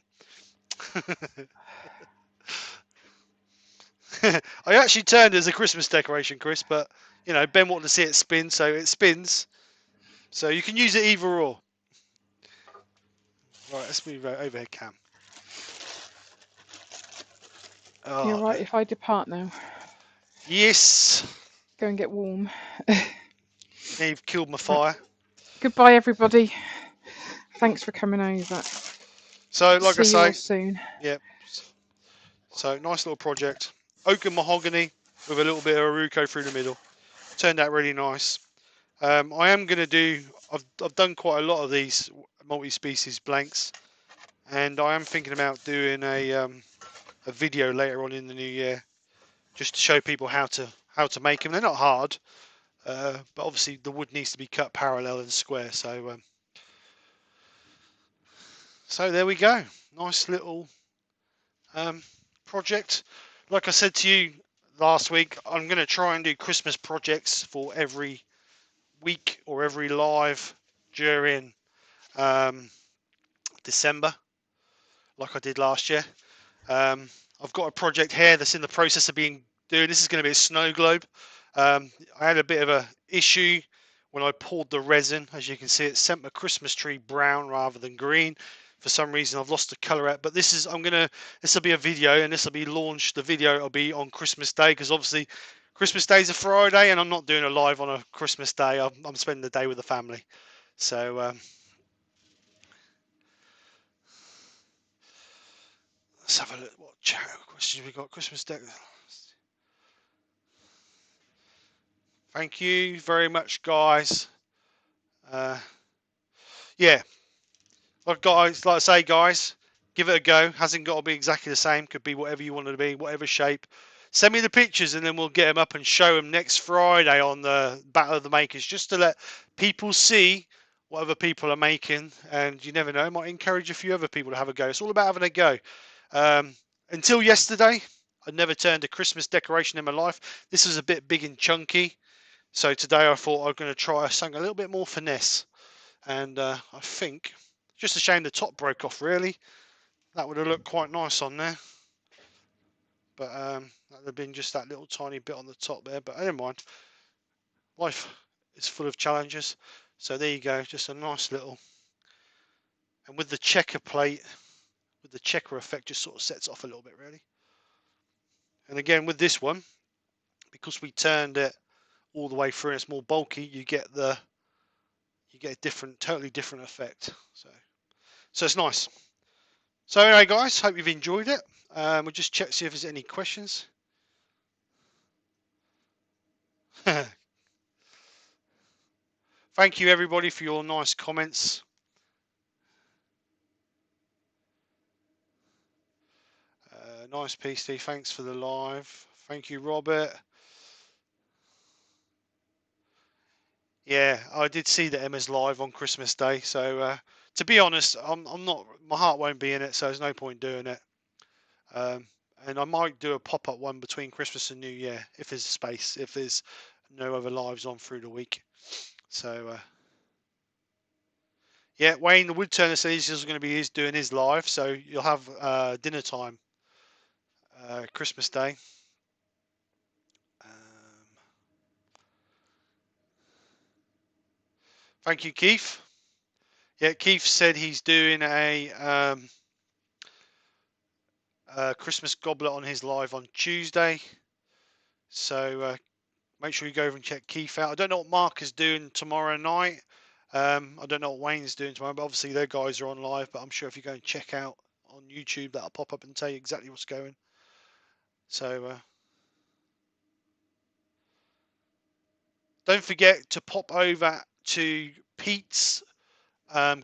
I actually turned it as a Christmas decoration, Chris, but, you know, Ben wanted to see it spin, so it spins. So you can use it either or. Right, let's move overhead cam. Oh, You're right, if I depart now. Yes. Go and get warm. Now you've killed my fire. Goodbye, everybody. Thanks for coming over. So, like See I say, you all soon. Yep. So, nice little project. Oak and mahogany with a little bit of Aruco through the middle. Turned out really nice. I am going to do... I've done quite a lot of these multi-species blanks. And I am thinking about doing a video later on in the new year. Just to show people how to make them. They're not hard. But obviously the wood needs to be cut parallel and square. So there we go. Nice little project. Like I said to you last week, I'm going to try and do Christmas projects for every week or every live during December, like I did last year. I've got a project here that's in the process of being doing. This is going to be a snow globe. I had a bit of a issue when I poured the resin. As you can see, it sent my Christmas tree brown rather than green. For some reason, I've lost the color out. But this will be a video, and this will be launched. The video will be on Christmas Day, because obviously Christmas Day is a Friday, and I'm not doing a live on a Christmas Day. I'm spending the day with the family. So let's have a look. What questions we got? Christmas Day. Thank you very much, guys. Yeah, like I say, guys, give it a go. Hasn't got to be exactly the same. Could be whatever you want it to be, whatever shape. Send me the pictures, and then we'll get them up and show them next Friday on the Battle of the Makers, just to let people see what other people are making, and you never know, it might encourage a few other people to have a go. It's all about having a go. Until yesterday, I'd never turned a Christmas decoration in my life. This was a bit big and chunky, so today I thought I was going to try something a little bit more finesse, and I think just a shame the top broke off. Really, that would have looked quite nice on there, but that would have been just that little tiny bit on the top there. But never mind. Life is full of challenges. So there you go, just a nice little, and with the checker plate, with the checker effect, just sort of sets off a little bit really. And again with this one, because we turned it all the way through and it's more bulky, you get a different, totally different effect. So it's nice. So anyway guys, hope you've enjoyed it. We'll just check, see if there's any questions. Thank you everybody for your nice comments. Nice piece, Steve. Thanks for the live. Thank you, Robert. Yeah, I did see that Emma's live on Christmas Day. So to be honest, I'm not. My heart won't be in it, so there's no point doing it. And I might do a pop-up one between Christmas and New Year if there's space. If there's no other lives on through the week. So yeah, Wayne the Woodturner says he's going to be doing his live, so you'll have dinner time Christmas Day. Thank you, Keith. Yeah, Keith said he's doing a Christmas goblet on his live on Tuesday. So make sure you go over and check Keith out. I don't know what Mark is doing tomorrow night. I don't know what Wayne's doing tomorrow, but obviously their guys are on live. But I'm sure if you go and check out on YouTube, that'll pop up and tell you exactly what's going. So don't forget to pop over to Pete's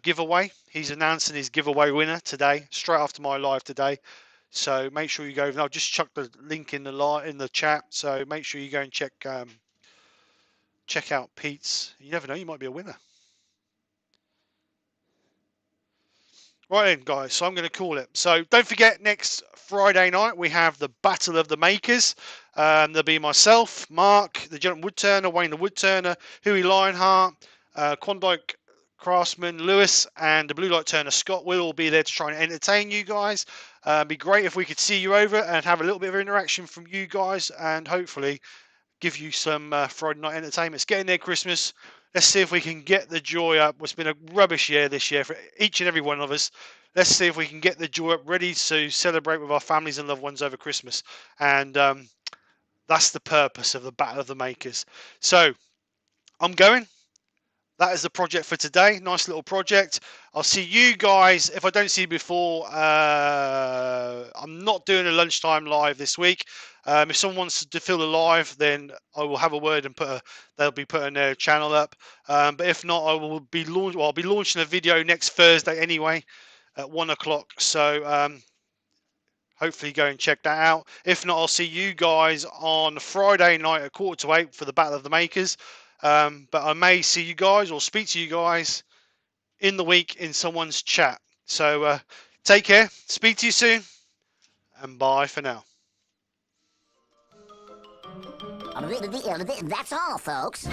giveaway. He's announcing his giveaway winner today, straight after my live today. So make sure you go. And I'll just chuck the link in the chat. So make sure you go and check out Pete's. You never know, you might be a winner. Right then, guys, so I'm going to call it. So don't forget, next Friday night, we have the Battle of the Makers. There'll be myself, Mark, the Gentleman Woodturner, Wayne the Woodturner, Huey Lionheart, Klondike Craftsman, Lewis, and the Blue Light Turner, Scott. We'll all be there to try and entertain you guys. It'd be great if we could see you over and have a little bit of interaction from you guys and hopefully give you some Friday night entertainment. It's getting near Christmas. Let's see if we can get the joy up. It's been a rubbish year this year for each and every one of us. Let's see if we can get the joy up, ready to celebrate with our families and loved ones over Christmas. And that's the purpose of the Battle of the Makers. So I'm going. That is the project for today. Nice little project. I'll see you guys. If I don't see you before, I'm not doing a lunchtime live this week. If someone wants to fill the live, then I will have a word and they'll be putting their channel up. But if not, I'll be launching a video next Thursday anyway at 1 o'clock. So hopefully go and check that out. If not, I'll see you guys on Friday night at 7:45 for the Battle of the Makers. But I may see you guys or speak to you guys in the week in someone's chat. So take care, speak to you soon, and bye for now. That's all, folks.